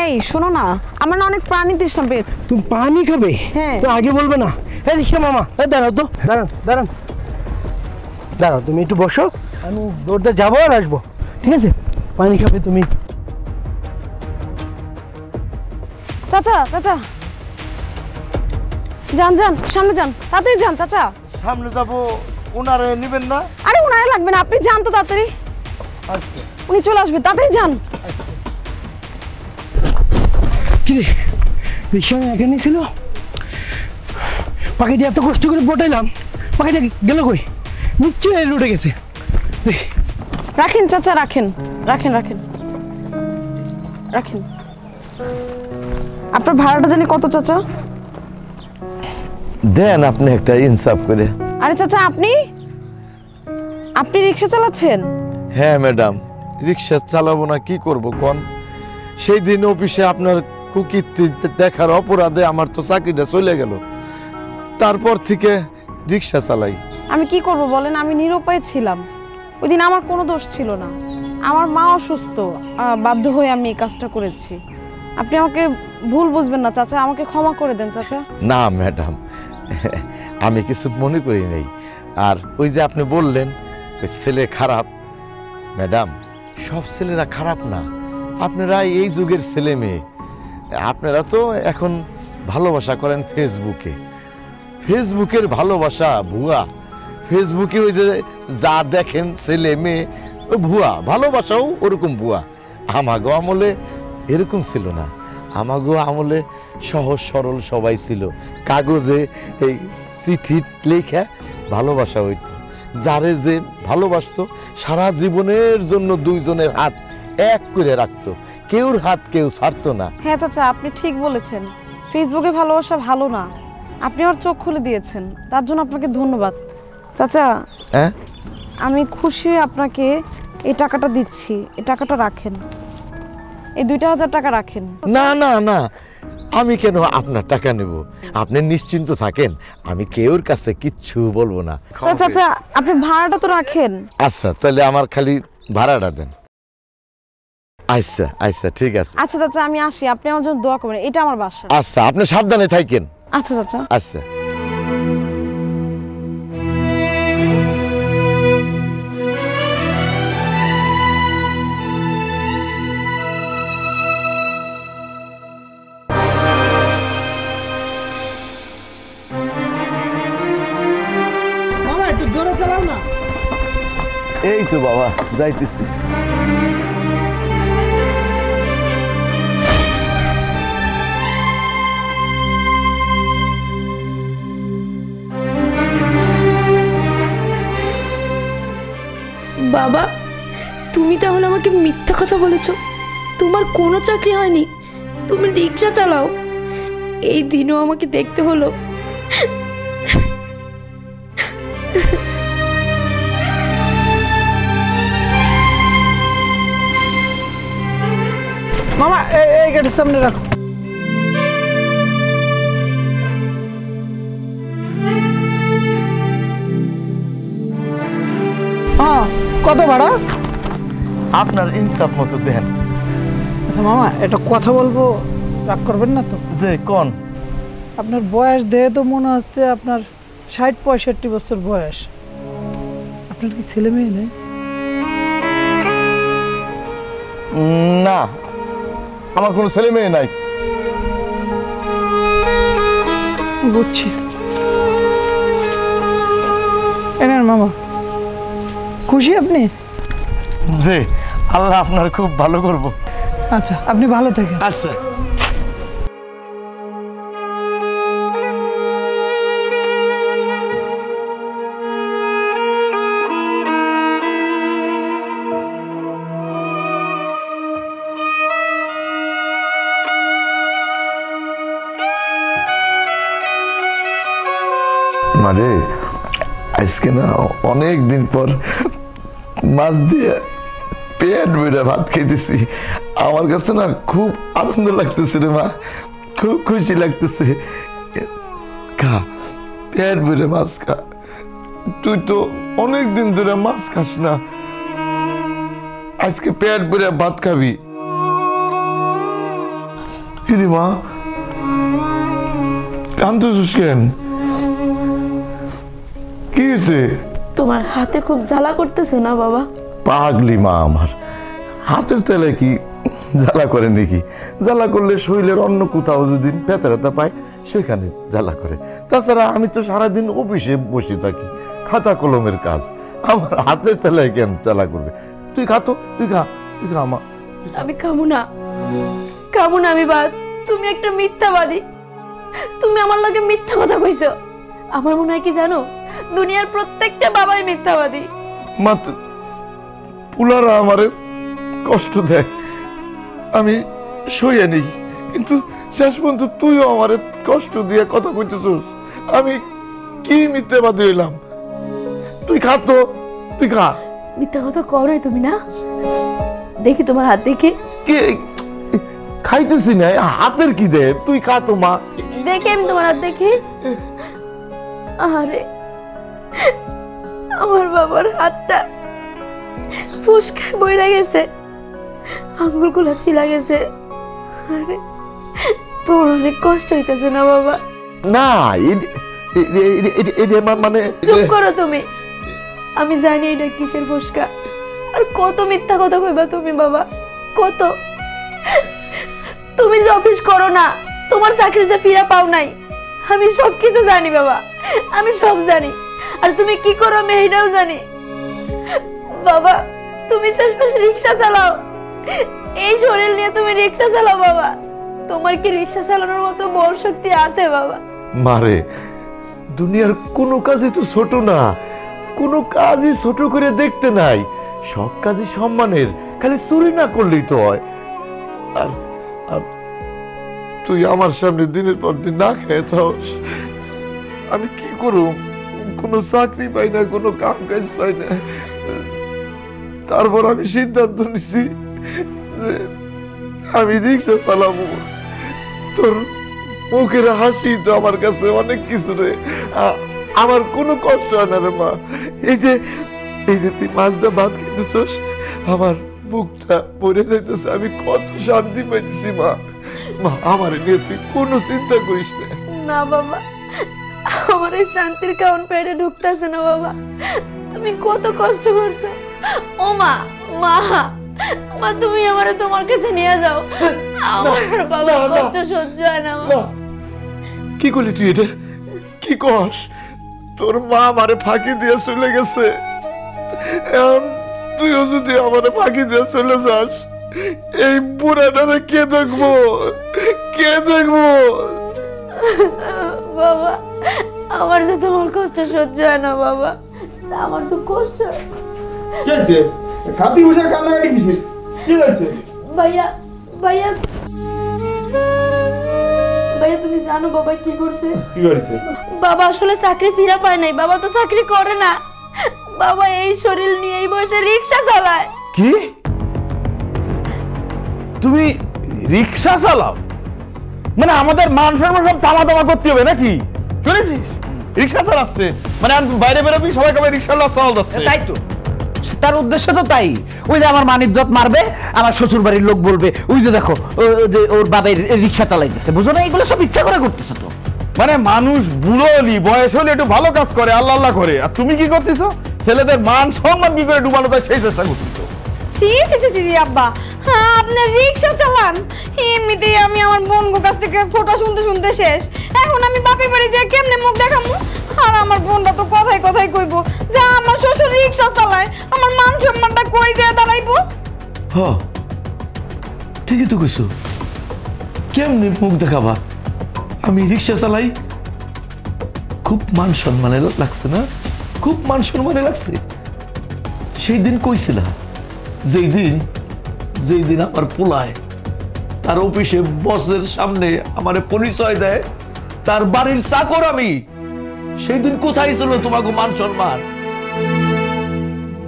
[SPEAKER 4] এই শোনো না, আমার না অনেক প্রাণী তৃষ্ণা পেয়েছে।
[SPEAKER 8] তুমি পানি খাবে?
[SPEAKER 4] হ্যাঁ।
[SPEAKER 8] তো আগে বলবে না? এই রিক্সা মামা, এই দাঁড়াও তো, দাঁড়ান দাঁড়ান দাঁড়াও, তুমি একটু বসো, আমি দৌড়তে যাবো আর আসবো, ঠিক আছে? পানি খাবে তুমি?
[SPEAKER 4] চাচা চাচা, যান যান, সামনে যান, তাড়াতাড়ি যান চাচা।
[SPEAKER 2] সামনে যাবো, ওনারে নেবেন না?
[SPEAKER 4] আরে উনারে লাগবে না, আপনি যান তো তাড়াতাড়ি,
[SPEAKER 2] আচ্ছা।
[SPEAKER 4] উনি চলে আসবে, তাড়াতাড়ি যান।
[SPEAKER 8] কি রে, রিক্সা এখানেই ছিল? পাখিটা এত কষ্ট করে পটাইলাম, পাখিটা গেল কই? নিশ্চয়ই উঠে গেছে।
[SPEAKER 4] রাখেন চাচা, রাখেন রাখেন রাখেন রাখেন। আপনার ভাড়াটা জানি কত চাচা?
[SPEAKER 2] দেন আপনি একটা ইনসাফ করে।
[SPEAKER 4] আরে চাচা, আপনি আপনি রিক্সা চালাচ্ছেন?
[SPEAKER 2] হ্যাঁ ম্যাডাম, রিক্সা চালাবো না কি করব কোন? সেই দিন অফিসে আপনার কুকীর্তি দেখার অপরাধে আমার তো চাকরিটা চলে গেল, তারপর থেকে রিক্সা চালাই।
[SPEAKER 4] আমি কি করব বলেন, আমি নিরুপায় ছিলাম। ওই দিন আমার কোনো দোষ ছিল না, আমার মা অসুস্থ, বাধ্য হয়ে আমি এই কাজটা করেছি। আপনি আমাকে ভুল বুঝবেন না চাচা, আমাকে ক্ষমা করে দেন চাচা।
[SPEAKER 2] না ম্যাডাম, আমি কিছু মনে করি নাই। আর ওই যে আপনি বললেন ওই ছেলে খারাপ, ম্যাডাম সব ছেলেরা খারাপ না, আপনারা এই যুগের ছেলে মেয়ে, আপনারা তো এখন ভালোবাসা করেন ফেসবুকে, ফেসবুকের ভালোবাসা ভুয়া। ফেসবুকে ওই যে যা দেখেন ছেলে মেয়ে ভুয়া, ভালোবাসাও ওরকম ভুয়া। আমাগো আমলে এরকম ছিল না, আমাগো আমলে সহজ সরল সবাই ছিল। কাগজে এই চিঠি লেখা ভালোবাসা হইতো, যারে যে ভালোবাসতো সারা জীবনের জন্য দুইজনের হাত এক করে রাখতো, কেউর হাত কেউ ছাড়তো না।
[SPEAKER 5] হ্যাঁ চাচা, আপনি ঠিক বলেছেন, ফেসবুকে ভালোবাসা ভালো না। আপনি আমার চোখ খুলে দিয়েছেন, তার জন্য আপনাকে ধন্যবাদ। চাচা,
[SPEAKER 2] হ্যাঁ,
[SPEAKER 5] আমি খুশি হয়ে আপনাকে এই টাকাটা দিচ্ছি, এই টাকাটা রাখেন, এই 2000 টাকা রাখেন।
[SPEAKER 2] না না না, আমি কেন আপনার টাকা নেব? আপনি নিশ্চিন্ত থাকেন, আমি কেউর কাছে কিচ্ছু বলবো না।
[SPEAKER 5] চাচা, আপনি ভাড়াটা তো রাখেন।
[SPEAKER 2] আচ্ছা, তাহলে আমার খালি ভাড়াটা দেন। আচ্ছা আচ্ছা, ঠিক আছে।
[SPEAKER 5] আচ্ছা চাচা, আমি আসি, আপনি আমার জন্য দোয়া করবেন, এটা আমার বাসা।
[SPEAKER 2] আচ্ছা, আপনি সাবধানে থাকেন।
[SPEAKER 5] আচ্ছা চাচা।
[SPEAKER 2] আচ্ছা।
[SPEAKER 8] মামা একটু জোরে চালাও না।
[SPEAKER 2] এই তো বাবা যাইতেছি।
[SPEAKER 1] বাবা, তুমি তাহলে আমাকে মিথ্যা কথা বলেছ? তোমার কোনো চাকরি হয়নি, তুমি রিক্সা চালাও, এই দিনও আমাকে দেখতে হলো।
[SPEAKER 8] মামা এই গেটের সামনে রাখো। হ্যাঁ, কত ভাড়া?
[SPEAKER 2] আপনার ইনসাফ মতো দেন।
[SPEAKER 8] আচ্ছা মামা, একটা কথা বলবো, রাগ করবেন না তো?
[SPEAKER 2] যে কোন?
[SPEAKER 8] আপনার বয়স দেখে তো মনে হচ্ছে আপনার 60-65 বছর বয়স। আপনার কি ছেলে মেয়ে নেই?
[SPEAKER 2] না, আমার কোনো ছেলে মেয়ে নাই।
[SPEAKER 8] বুঝছি। এনেন মামা, খুশি আপনি?
[SPEAKER 2] যে আল্লাহ আপনার খুব ভালো করবো।
[SPEAKER 8] আচ্ছা, আপনি ভালো থাকেন।
[SPEAKER 2] আচ্ছা। মানে আজকে না অনেক দিন পর মাছ দিয়ে পেট ভরে ভাত খেতেছি। আমার কাছে না খুব আনন্দ লাগতেছে রে মা, খুব খুশি লাগতেছে। খা, পেট ভরে মাছ খা। তুই তো অনেক দিন ধরে মাছ খাস না, আজকে পেট ভরে ভাত খাবি। কিরে মা, কাঁদতেছিস কেন? কি হয়েছে?
[SPEAKER 1] তোমার হাতে খুব জ্বালা করতেছে না বাবা?
[SPEAKER 2] পাগলি মা আমার, হাতের তেলে কি জ্বালা করে নাকি? জ্বালা করলে শরীরের অন্য কোথাও যদি ব্যথা ব্যথা পায় সেখানে জ্বালা করে। তাছাড়া আমি তো সারাদিন অফিসে বসে থাকি, খাতা কলমের কাজ, আমার হাতের তেলায় কেন জ্বালা করবে? তুই খা তো, তুই খা, তুই খা মা।
[SPEAKER 1] আমি খাবো না, খাবো না আমি ভাত। তুমি একটা মিথ্যাবাদী, তুমি আমার লগে মিথ্যা কথা কইছো। আমার মনে হয় কি জানো, দুনিয়ার প্রত্যেকটা বাবাই মিথ্যাবাদী।
[SPEAKER 2] মা, পুলারা আমারে কষ্ট দেয়, আমি সইয়ে নেই, কিন্তু শেষ পর্যন্ত তুইও আমারে কষ্ট দিয়ে কথা কইতেছিস। আমি কি মিথ্যাবাদী হইলাম? তুই খা তো, তুই খা।
[SPEAKER 1] মিথ্যা কথা করো তুমি না? দেখি তোমার হাত দেখি।
[SPEAKER 2] কে খাইতেছি না, হাতের কি দে? তুই খা তো মা।
[SPEAKER 1] দেখি আমি তোমার হাত দেখি। আরে আমার বাবার হাতটা ফুসকায় বইরা গেছে, আঙুলগুলো ছিলা গেছে। আরে তোর অনেক কষ্ট হইতেছে না বাবা?
[SPEAKER 2] না, মানে
[SPEAKER 1] চুপ করো তুমি, আমি জানি এটা কিসের ফুসকা। আর কত মিথ্যা কথা কইবা তুমি বাবা, কত? তুমি যে অফিস করো না, তোমার চাকরি যে ফিরে পাও নাই, আমি সব কিছু জানি বাবা, আমি সব জানি। আর তুমি কি করো আমি এইটাও জানি। বাবা তুমি শেষমেশ রিক্সা চালাও, এই শরীর নিয়ে তুমি রিক্সা চালাও বাবা। তোমার কি রিক্সা চালানোর মতো বল শক্তি আছে বাবা?
[SPEAKER 2] মারে, দুনিয়ার কোনো কাজই তো ছোট না, কোনো কাজই ছোট করে দেখতে নাই, সব কাজই সম্মানের, খালি চুরি না করলেই তো হয়। আর আর তুই আমার সামনে দিনের পর দিন না খেয়ে থাকস, আমি কি করব? কোনো চাকরি পাই না, কোনো কাম কাজ পাই না। তারপর আমি সিদ্ধান্ত নিছি যে আমি রিক্সা চালাবো। তোর মুখের হাসি তো আমার কাছে অনেক কিছু রে, আমার কোনো কষ্ট হয় না রে মা। এই যে তুই মাছ দিয়ে ভাত খেতেছস, আমার বুকটা পড়ে যাইতেছে, আমি কত শান্তি পাইতেছি মা। মা আমার নিয়ে তুই কোনো চিন্তা করিস না।
[SPEAKER 1] না বাবা, আমার এই শান্তির কারণ পেটে ঢুকতেছে না বাবা। তুমি কত কষ্ট করছো। ও মা, মা মা তুমি আমারে তোমার কাছে নিয়ে যাও। আমার বাবা কষ্ট সহ্য হয় না।
[SPEAKER 2] কি করলি তুই এটা? কি কস? তোর মা আমারে ফাঁকি দিয়ে চলে গেছে, এখন তুইও যদি আমারে ফাঁকি দিয়ে চলে যাস, এই বুড়াটারে কে দেখবো? কে দেখবো?
[SPEAKER 1] বাবা আমার যে তোমার কষ্ট সহ্য হয় না বাবা, আমার তো কষ্ট।
[SPEAKER 2] কি হয়েছে? খাতি বসে কান্নাকাটি কিসের? কি হয়েছে?
[SPEAKER 1] ভাইয়া ভাইয়া ভাইয়া তুমি জানো বাবা কি করছে?
[SPEAKER 2] কি হয়েছে?
[SPEAKER 1] বাবা আসলে চাকরি ফিরে পায় নাই, বাবা তো চাকরি করে না, বাবা এই শরীর নিয়ে এই বয়সে রিক্সা চালায়।
[SPEAKER 3] কি? তুমি রিক্সা চালাও? মানে আমাদের মান সম্মান সব তামা তামা করতে হবে নাকি? শুনেছিস রিক্সা চালাচ্ছে মানে বাইরে বেরোবি সবাই কবে রিক্সা চালাল যাচ্ছে।
[SPEAKER 6] তাই তো, তার উদ্দেশ্য তো তাই। ওই যে আমার মানিজ্জত মারবে, আমার শ্বশুর বাড়ির লোক বলবে ওই যে দেখো যে ওর বাবার রিক্সা চালাইতেছে। বুঝো না, এগুলো সব ইচ্ছা করে করতেছে তো।
[SPEAKER 3] মানে মানুষ বুড়ো হলি বয়স হলে একটু ভালো কাজ করে, আল্লাহ আল্লাহ করে, আর তুমি কি করতেছো? ছেলেদের মান সম্মান কি করে ডুবানো যায় সেই চেষ্টা করতেছো।
[SPEAKER 5] সি সি সি সি আব্বা, হ্যাঁ আপনি রিক্সা চালান? এমনিতেই আমি আমার বোনগো কাছ থেকে ফটো শুনতে শুনতে শেষ, এখন আমি বাপের বাড়ি যাই কেমনে মুখ দেখামু? আর আমার বোনটা তো কথায় কথায় কইবো যে আমার শ্বশুর রিক্সা চালায়, আমার মান সম্মানটা কই যায় দাঁড়াইবো?
[SPEAKER 2] হ্যাঁ ঠিকই তো কইছো, কেমনি মুখ দেখাবা? আমি রিক্সা চালাই, খুব মান সম্মানে লাগছে না? খুব মান সম্মানে লাগছে। সেই দিন কইছিলা, যেই দিন আমার পোলায় তার অফিসে বসের সামনে আমারে পরিচয় দেয় তার বাড়ির চাকর আমি, সেই দিন কোথায় ছিল তোমাকে মান সম্মান?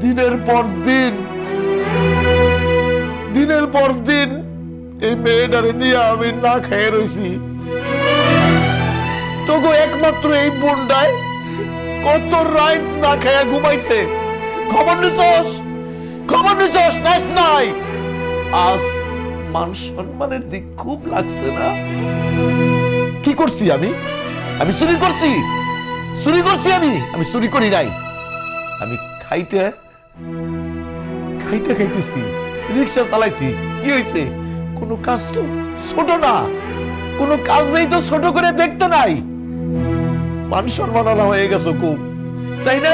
[SPEAKER 2] দিনের পর দিন এই মেয়েটারে নিয়ে আমি না খেয়ে রয়েছি। তোকে একমাত্র এই বোনটায় কত রাত না খেয়ে ঘুমাইছে, খবর নিছস? নাই। আজ মান সম্মানের দিক খুব লাগছে না? কি করছি আমি? চুরি করছি? আমি চুরি করি নাই, আমি খাইতেছি, রিক্সা চালাইছি। কি হয়েছে? কোনো কাজ তো ছোট না, কোনো কাজ নেই তো ছোট করে দেখতে নাই। মান সম্মান আলা হয়ে গেছো খুব, তাই না?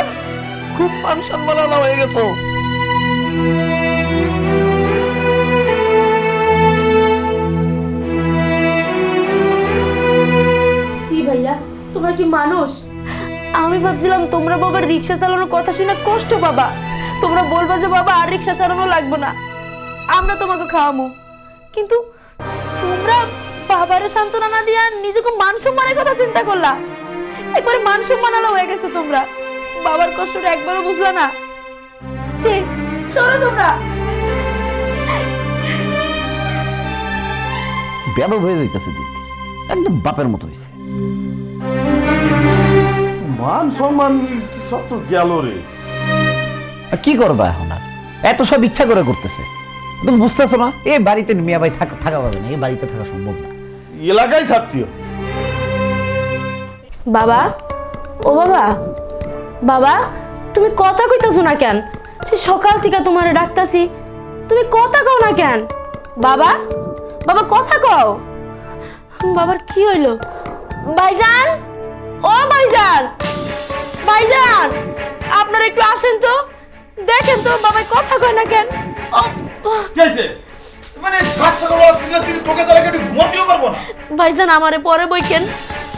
[SPEAKER 2] খুব মান সম্মান আলা হয়ে গেছো।
[SPEAKER 1] সি ভাইয়া তোমরা কি মানুষ? আমি ভাবছিলাম তোমরা বাবার রিক্সা চালানোর কথা শুনে কষ্ট পাবা, তোমরা বলবা যে বাবা আর রিক্সা চালানো লাগবে না, আমরা তোমাকে খাওয়াবো। কিন্তু তোমরা বাবারে সান্ত্বনা না দিয়া নিজেকে মান সম্মানের কথা চিন্তা করলা, একবারে মান সম্মান আলা হয়ে গেছো তোমরা। বাবার কষ্টটা একবারও বুঝলা না। ছি, সরো তোমরা।
[SPEAKER 6] বেদব হয়ে যাইতেছে দিদি, একদম বাপের মতো হয়েছে।
[SPEAKER 3] মান সম্মান সব তো গেল রে।
[SPEAKER 6] আর কি করবা এখন? আর এত সব ইচ্ছা করে করতেছে, তুমি বুঝতেছো না? এই বাড়িতে মিয়া ভাই থাকা পাবে না, এই বাড়িতে থাকা সম্ভব না।
[SPEAKER 3] এলাকায় ছাড়তিও।
[SPEAKER 1] বাবা, ও বাবা, বাবা তুমি কথা কইতাছো না কেন? সে সকাল থেকে তোমারে ডাকতাছি, তুমি কথা কও না কেন? বাবা, বাবা কথা কও। বাবার কি হইলো? ভাইজান, ও ভাইজান, ভাইজান আপনারা একটু আসেন তো, দেখেন তো বাবা কথা কয় না কেন।
[SPEAKER 3] মানে তোকে তাহলে একটু ঘুমাতেও পারবো না।
[SPEAKER 1] ভাইজান আমারে পরে বইকেন,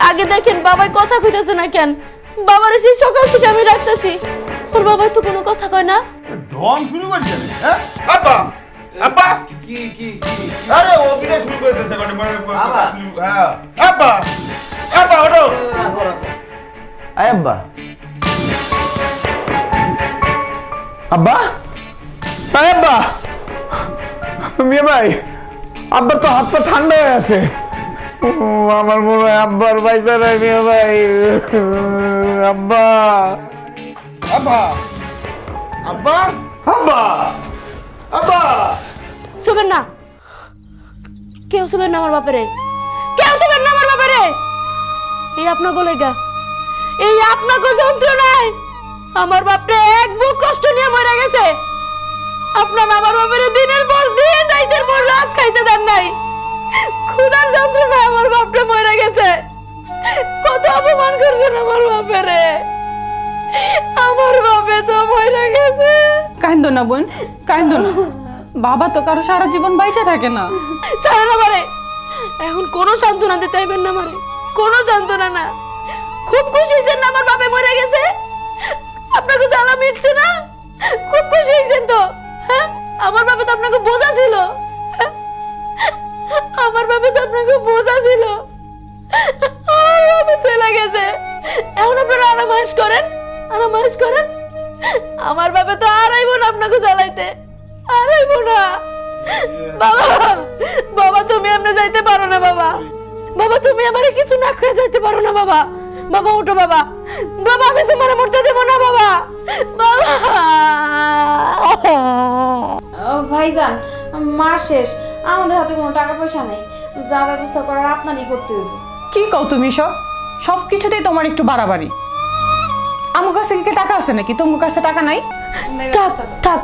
[SPEAKER 1] আগে দেখেন বাবাই কথা কইতেছে না কেন। বাবারে সেই সকাল থেকে আমি রাখতেছি, ওর বাবাই তো কোনো কথা কয় না।
[SPEAKER 3] ঢং শুরু করছে, হ্যাঁ আব্বা আব্বা কি কি কি আরে ও বিনা শুরু করে দিয়েছে মানে আব্বা হ্যাঁ আব্বা আব্বা ওঠো
[SPEAKER 6] আয় আব্বা। আব্বা আয় আব্বা। মিয়া ভাই, আব্বার তো হাত পা ঠান্ডা হয়ে আছে। আমার মনে হয় আব্বার বাইসা নাই মিয়া ভাই। আব্বা
[SPEAKER 3] আব্বা আব্বা আব্বা আব্বা
[SPEAKER 1] শুবেন না, কেউ শুবেন না আমার বাপেরে, কেউ শুবেন না আমার বাপেরে। এই আপনাকে লেগা, এই আপনাকে যন্ত্রণায় আমার বাপরে এক বুক কষ্ট নিয়ে মরে গেছে। আপনার আমার বাপেরে দিনের পর দিন রাতের পর রাত খাইতে দেন নাই। ক্ষুধার যন্ত্রণায় আমার বাপরে মরে গেছে। কত অপমান করছেন আমার বাপেরে। আমার বাপে তো মরে গেছে।
[SPEAKER 4] কান্দো না বোন, কান্দো না। বাবা তো কারো সারা জীবন বাইচে থাকে না।
[SPEAKER 1] ছাড়েন আমারে, এখন কোনো সান্ত্বনা দিতে চাইবেন না আমারে, কোনো সান্ত্বনা না। খুব খুশি হয়েছেন না আমার বাপে মরে গেছে? আপনাকে জ্বালা মিটছে না? খুব খুশি হয়েছেন তো? হ্যাঁ, আমার বাপে তো আপনাকে বোঝা ছিল। হ্যাঁ? আমার বাপে তো আপনাকে বোঝা ছিল। আমার বাপে চলে গেছে, এখন আপনারা আরামাইশ করেন, আরামাইশ করেন। আমার বাপে তো আর আইব না আপনাকে জ্বালাইতে, আর আইব না। বাবা, বাবা তুমি এমনি যাইতে পারো না বাবা। বাবা তুমি আমারে কিছু না খেয়ে যাইতে পারো না বাবা। বাবা ওঠো বাবা, বাবা আমি তোমার মরতে দেব না বাবা। বাবা
[SPEAKER 5] ভাইজান, মাস শেষ, আমাদের হাতে কোনো টাকা পয়সা নেই, যা ব্যবস্থা করার আপনারই করতে হবে।
[SPEAKER 4] কি কও তুমি সব? সব কিছুতেই তোমার একটু বাড়াবাড়ি। আমার কাছে কি টাকা আছে নাকি? তোমার কাছে টাকা নাই?
[SPEAKER 1] থাক থাক,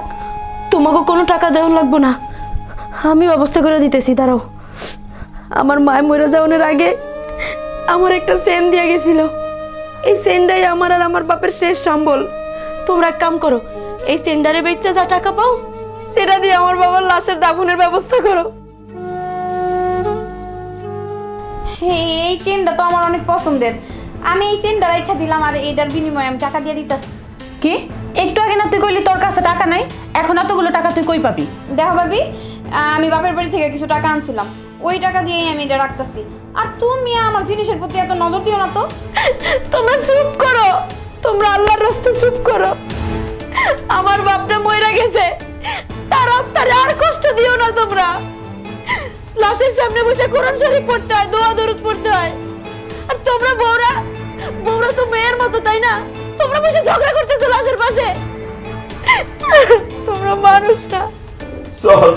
[SPEAKER 1] তোমাকে কোনো টাকা দেওয়া লাগবো না, আমি ব্যবস্থা করে দিতেছি। দাঁড়াও, আমার মায় মরে যাওয়ার আগে আমার একটা চেন দিয়ে গেছিল, এই চেনটাই আমার আর আমার বাপের শেষ সম্বল। তোমরা এক কাম করো, এই চেনটারে বেচা যা টাকা পাও সেটা দিয়ে আমার বাবার লাশের দাফনের ব্যবস্থা করো।
[SPEAKER 5] এই চেনটা তো আমার অনেক পছন্দের, আমি এই চেনটা রেখে দিলাম আর এটার বিনিময়ে আমি টাকা দিয়ে দিতেছি।
[SPEAKER 4] কি একটু আগে না তুই কইলি তোর কাছে টাকা নাই, এখন এতগুলো টাকা তুই কই পাবি?
[SPEAKER 5] দেখো ভাবি, আমি বাপের বাড়ি থেকে কিছু টাকা আনছিলাম, ওই টাকা দিয়েই আমি এটা রাখতেছি। আর তুমি আমার জিনিসের প্রতি এত নজর দিও না তো।
[SPEAKER 1] তোমরা চুপ করো, তোমরা আল্লাহর রাস্তায় চুপ করো। আমার বাপটা মরে গেছে, তার আত্মারে আর কষ্ট দিও না তোমরা। লাশের সামনে বসে কোরআন শরীফ পড়তে হয়, দোয়া দরুদ পড়তে হয়। আর তোমরা বউরা, বউরা তো মেয়ের মতো তাই না? তোমরা বসে ঝগড়া করতেছো লাশের পাশে। তোমরা মানুষ না।
[SPEAKER 3] চল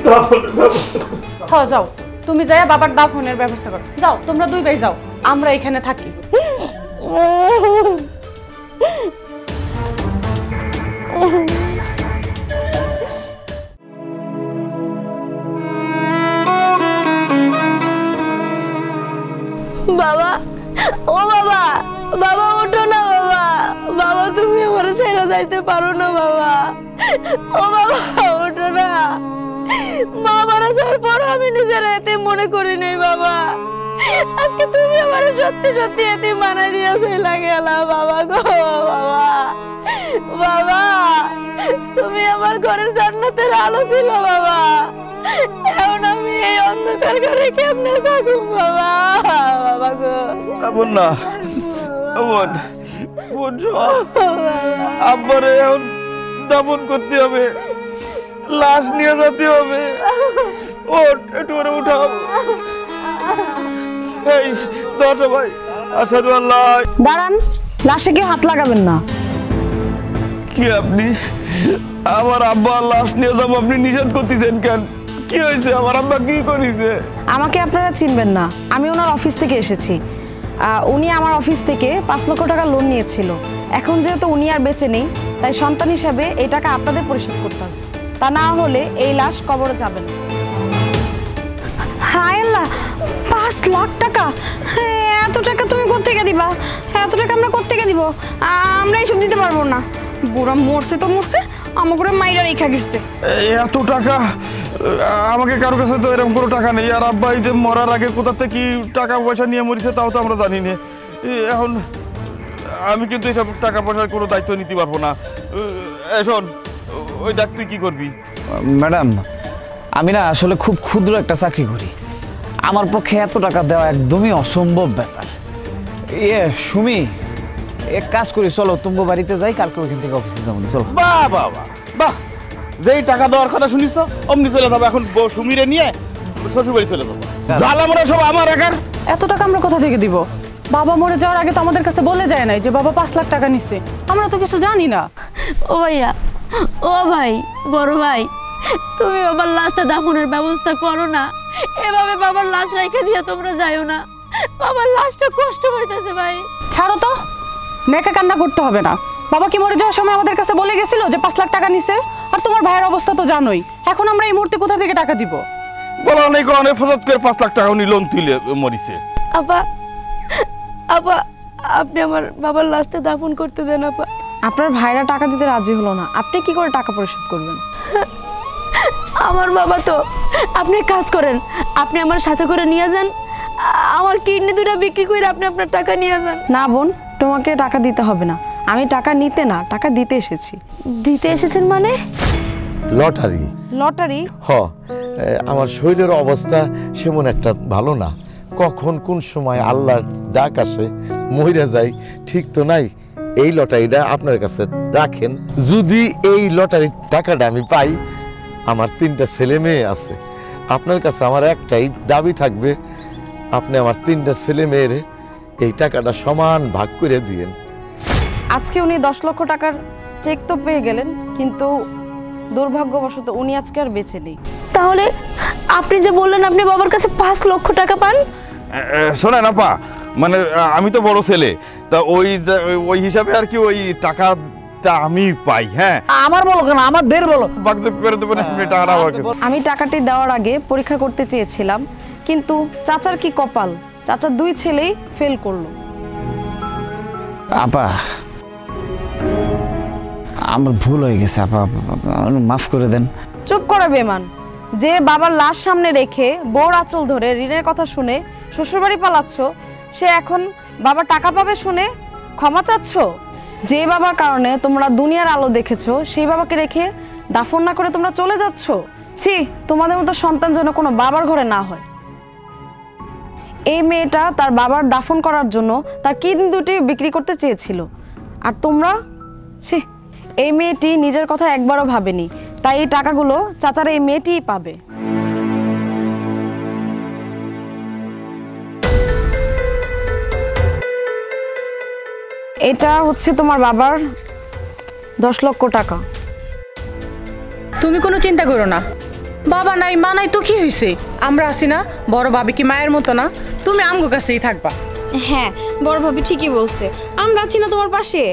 [SPEAKER 3] দাফনের ব্যবস্থা কর।
[SPEAKER 4] হ্যাঁ যাও, তুমি যাইয়া বাবার দাফনের ব্যবস্থা করো। যাও তোমরা দুই ভাই যাও, আমরা এখানে থাকি।
[SPEAKER 1] বাবা, ও বাবা, বাবা ওঠো না বাবা। বাবা তুমি আমার ছেড়ে যাইতে পারো না বাবা। ও বাবা ওঠো না। মা মারা যাওয়ার পর আমি নিজের এতিম মনে করি নাই বাবা। আজকে তুমি আমার সত্যি সত্যি এতিম বানাই দিয়ে চলে গেলা বাবা গো। বাবা, বাবা তুমি আমার ঘরের জান্নাতের আলো ছিল বাবা। এখন আমি এই অন্ধকার ঘরে কেমনে থাকুম বাবা। বাবা গো
[SPEAKER 3] বোন না, বোন বোন আব্বারে এখন দাফন করতে হবে, লাশ নিয়ে যেতে হবে। ওঠ, একটু করে উঠাও। এই দশ ভাই, আসাদু আল্লাহ।
[SPEAKER 4] দাঁড়ান, লাশে কেউ হাত লাগাবেন না।
[SPEAKER 3] কি আপনি আমার আব্বার লাশ নিয়ে যাবো, আপনি নিষেধ করতেছেন কেন? কি হয়েছে? আমার আব্বা কি করেছে?
[SPEAKER 9] আমাকে আপনারা চিনবেন না, আমি ওনার অফিস থেকে এসেছি। উনি আমার অফিস থেকে 5 লক্ষ টাকা লোন নিয়েছিল। এখন যেহেতু উনি আর বেঁচে নেই, তাই সন্তান হিসাবে এই টাকা আপনাদের পরিশোধ করতে হবে, তা না হলে এই লাশ কবরে যাবে না।
[SPEAKER 5] হায় আল্লাহ, 5 লাখ টাকা! এত টাকা তুমি কোত্থেকে দিবা? এত টাকা আমরা কোত্থেকে দিব? আমরা এইসব দিতে পারবো না। বুড়া মরছে তো মরছে, আমাকে মাইরা রেখা গেছে।
[SPEAKER 3] এত টাকা আমাকে কারো কাছে তো এরকম কোনো টাকা নেই। আর আব্বা এই যে মরার আগে কোথা থেকে কি টাকা পয়সা নিয়ে মরিছে তাও তো আমরা জানি না। এখন আমি কিন্তু এইসব টাকা পয়সার কোনো দায়িত্ব নিতে পারবো না। শোন, ওই দেখ তুই কি করবি।
[SPEAKER 6] ম্যাডাম, আমি না আসলে খুব ক্ষুদ্র একটা চাকরি করি, আমার পক্ষে এত টাকা দেওয়া একদমই অসম্ভব ব্যাপার। সুমি, এক কাজ করি, চলো তোমার বাড়িতে যাই, কালকে ওইখান থেকে অফিসে যাবো। চলো।
[SPEAKER 3] বাহ বাহ বাহ বাহ, যেই টাকা দেওয়ার কথা শুনিস অমনি চলে যাবো। এখন সুমিরে নিয়ে শ্বশুর বাড়ি চলে যাবো। জ্বালা মরা সব আমার একার।
[SPEAKER 4] এত টাকা আমরা কোথা থেকে দিব? বাবা মরে যাওয়ার আগে তো আমাদের কাছে বলে যায় নাই যে বাবা 5 লাখ টাকা নিচ্ছে। আমরা তো কিছু জানি না।
[SPEAKER 1] ও ভাইয়া, ও ভাই, বড় ভাই, তুমি বাবার লাশটা দাফনের ব্যবস্থা করো না। এভাবে বাবার লাশ রেখে দিয়ে তোমরা যাইও না। বাবার লাশটা কষ্ট হইতেছে ভাই।
[SPEAKER 4] ছাড়ো তো, নেকা কান্না করতে হবে না। বাবা কি মরে যাওয়ার সময় আমাদের কাছে বলে গেছিল যে 5 লাখ টাকা নিছে? আর তোমার ভাইয়ের অবস্থা তো জানোই। এখন আমরা এই মুহূর্তে কোথা থেকে টাকা দিব?
[SPEAKER 3] বলা নেই অনেক ফসাদ করে 5 লাখ টাকা উনি লোন তুলে মরিছে।
[SPEAKER 1] আপা, আপা, আপনি আমার বাবার লাশটা দাফন করতে দেন আপা।
[SPEAKER 9] আপনার ভাইরা টাকা দিতে রাজি হলো না, আপনি কি করে টাকা পরিশোধ করবেন?
[SPEAKER 1] আমার বাবা তো, আপনি কাজ করেন, আপনি আমার সাথে করে নিয়ে যান। আমার কিডনি দুটো বিক্রি করে আপনি আপনার টাকা নিয়ে যান।
[SPEAKER 9] না বোন, তোমাকে টাকা দিতে হবে না। আমি টাকা নিতে না, টাকা দিতে এসেছি।
[SPEAKER 1] দিতে এসেছেন মানে?
[SPEAKER 2] লটারি।
[SPEAKER 9] লটারি?
[SPEAKER 2] আমার শরীরের অবস্থা সেমন একটা ভালো না, কখন কোন সময় আল্লাহর ডাক আসে মইরা যাই ঠিক তো নাই। এই লটারিটা আপনার কাছে রাখেন, যদি এই লটারির টাকাটা আমি পাই, আমার 3টা ছেলে মেয়ে আছে, আপনার কাছে আমার একটাই দাবি থাকবে, আপনি আমার 3টা ছেলে মেয়ের এই টাকাটা সমান ভাগ করে দিয়েন।
[SPEAKER 9] আজকে উনি 10 লক্ষ টাকার চেক তো পেয়ে গেলেন, কিন্তু দুর্ভাগ্যবশত উনি আজকে আর বেঁচে নেই।
[SPEAKER 1] তাহলে আপনি যে বললেন আপনি বাবার কাছে 5 লক্ষ টাকা পান?
[SPEAKER 3] শোনেন আপা, মানে আমি তো বড় ছেলে, তা ওই হিসাবে আর কি ওই টাকাটা আমি পাই। হ্যাঁ,
[SPEAKER 6] আমার বলো কেন, আমার দের বলো।
[SPEAKER 3] বাক্সে করে দেবেন আপনি টাকাটা আমাকে।
[SPEAKER 9] আমি টাকাটি দেওয়ার আগে পরীক্ষা করতে চেয়েছিলাম, কিন্তু চাচার কি কপাল, চাচার 2 ছেলেই ফেল করলো।
[SPEAKER 6] আপা, আমার ভুল হয়ে গেছে আপা, মাফ করে দেন।
[SPEAKER 9] চুপ করে বেমান, যে বাবার লাশ সামনে রেখে বউর আঁচল ধরে ঋণের কথা শুনে শ্বশুরবাড়ি পালাচ্ছ, সে এখন বাবা টাকা পাবে শুনে ক্ষমা চাচ্ছ? যে বাবার কারণে তোমরা দুনিয়ার আলো দেখেছো, সেই বাবাকে রেখে দাফন না করে তোমরা চলে যাচ্ছ। ছি, তোমাদের মতো সন্তান যেন কোনো বাবার ঘরে না হয়। এই মেয়েটা তার বাবার দাফন করার জন্য তার কিডনি দুটি বিক্রি করতে চেয়েছিল, আর তোমরা, ছি, এই মেয়েটি নিজের কথা একবারও ভাবেনি, তাই এই টাকাগুলো চাচার এই মেয়েটিই পাবে। এটা হচ্ছে তোমার বাবার 10 লক্ষ টাকা।
[SPEAKER 4] তুমি কোনো চিন্তা করো না, বাবা নাই মা নাই তো কি হয়েছে, আমরা আছি না। বড় ভাবি কি মায়ের মতো না? তুমি আমগো কাছেই থাকবা।
[SPEAKER 5] হ্যাঁ, বড় ভাবি ঠিকই বলছে, আমরা আছি না তোমার পাশে।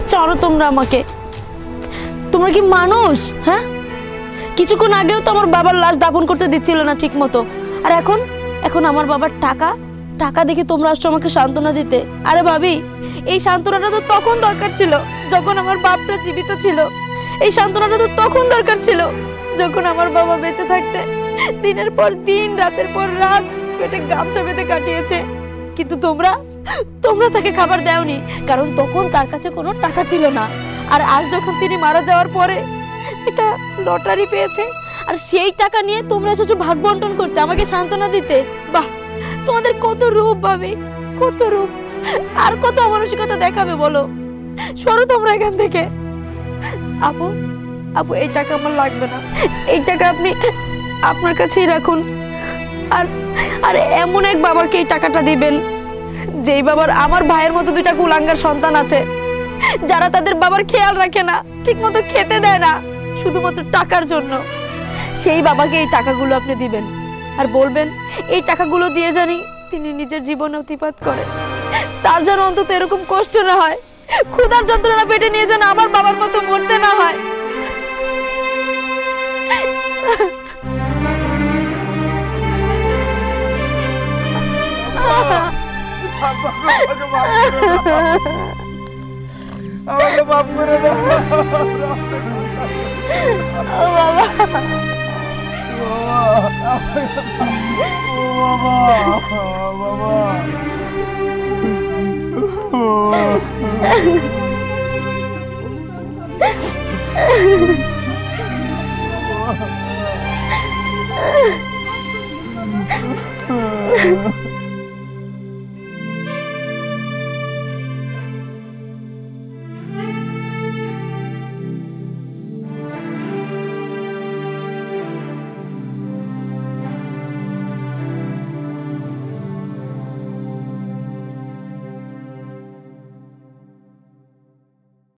[SPEAKER 1] ছাড়ো তোমরা আমাকে, তোমরা কি মানুষ? হ্যাঁ, কিছুক্ষণ আগেও তো আমার বাবার লাশ দাফন করতে দিচ্ছিল না ঠিক মতো, আর এখন আমার বাবার টাকা দেখে তোমরা আসছো আমাকে সান্ত্বনা দিতে। আরে ভাবি, এই সান্ত্বনাটা তো তখন দরকার ছিল যখন আমার বাপটা জীবিত ছিল। এই সান্ত্বনাটা তো তখন দরকার ছিল যখন আমার বাবা বেঁচে থাকতে দিনের পর দিন, রাতের পর রাত পেটে গামছা বেঁধে কাটিয়েছে। কিন্তু তোমরা তাকে খাবার দাওনি, কারণ তখন তার কাছে কোনো টাকা ছিল না। আর আজ যখন তিনি মারা যাওয়ার পরে এটা লটারি পেয়েছে, আর সেই টাকা নিয়ে তোমরা এসেছো ভাগ বন্টন করতে, আমাকে সান্ত্বনা দিতে। বাহ, তোমাদের কত রূপ ভাবি, কত রূপ, আর কত অমানসিকতা দেখাবে বলো। সরো তোমরা এখান থেকে। আপু, এই টাকা আমার লাগবে না, এই টাকা আপনি আপনার কাছেই রাখুন। আর এমন এক বাবাকে এই টাকাটা দিবেন, যেই বাবার আমার ভাইয়ের মতো 2টা কুলাঙ্গার সন্তান আছে, যারা তাদের বাবার খেয়াল রাখে না, ঠিক মতো খেতে দেয় না, শুধুমাত্র টাকার জন্য। সেই বাবাকে এই টাকাগুলো আপনি দিবেন, আর বলবেন এই টাকাগুলো দিয়ে জানি তিনি নিজের জীবন অতিবাহিত করে, তার যেন অন্তত এরকম কষ্ট না হয়, ক্ষুধার যন্ত্রণা পেটে নিয়ে যেন আমার বাবার মতো মরতে না হয়।
[SPEAKER 2] আমাকে মাফ করে দাও
[SPEAKER 1] ও বাবা
[SPEAKER 2] বাবা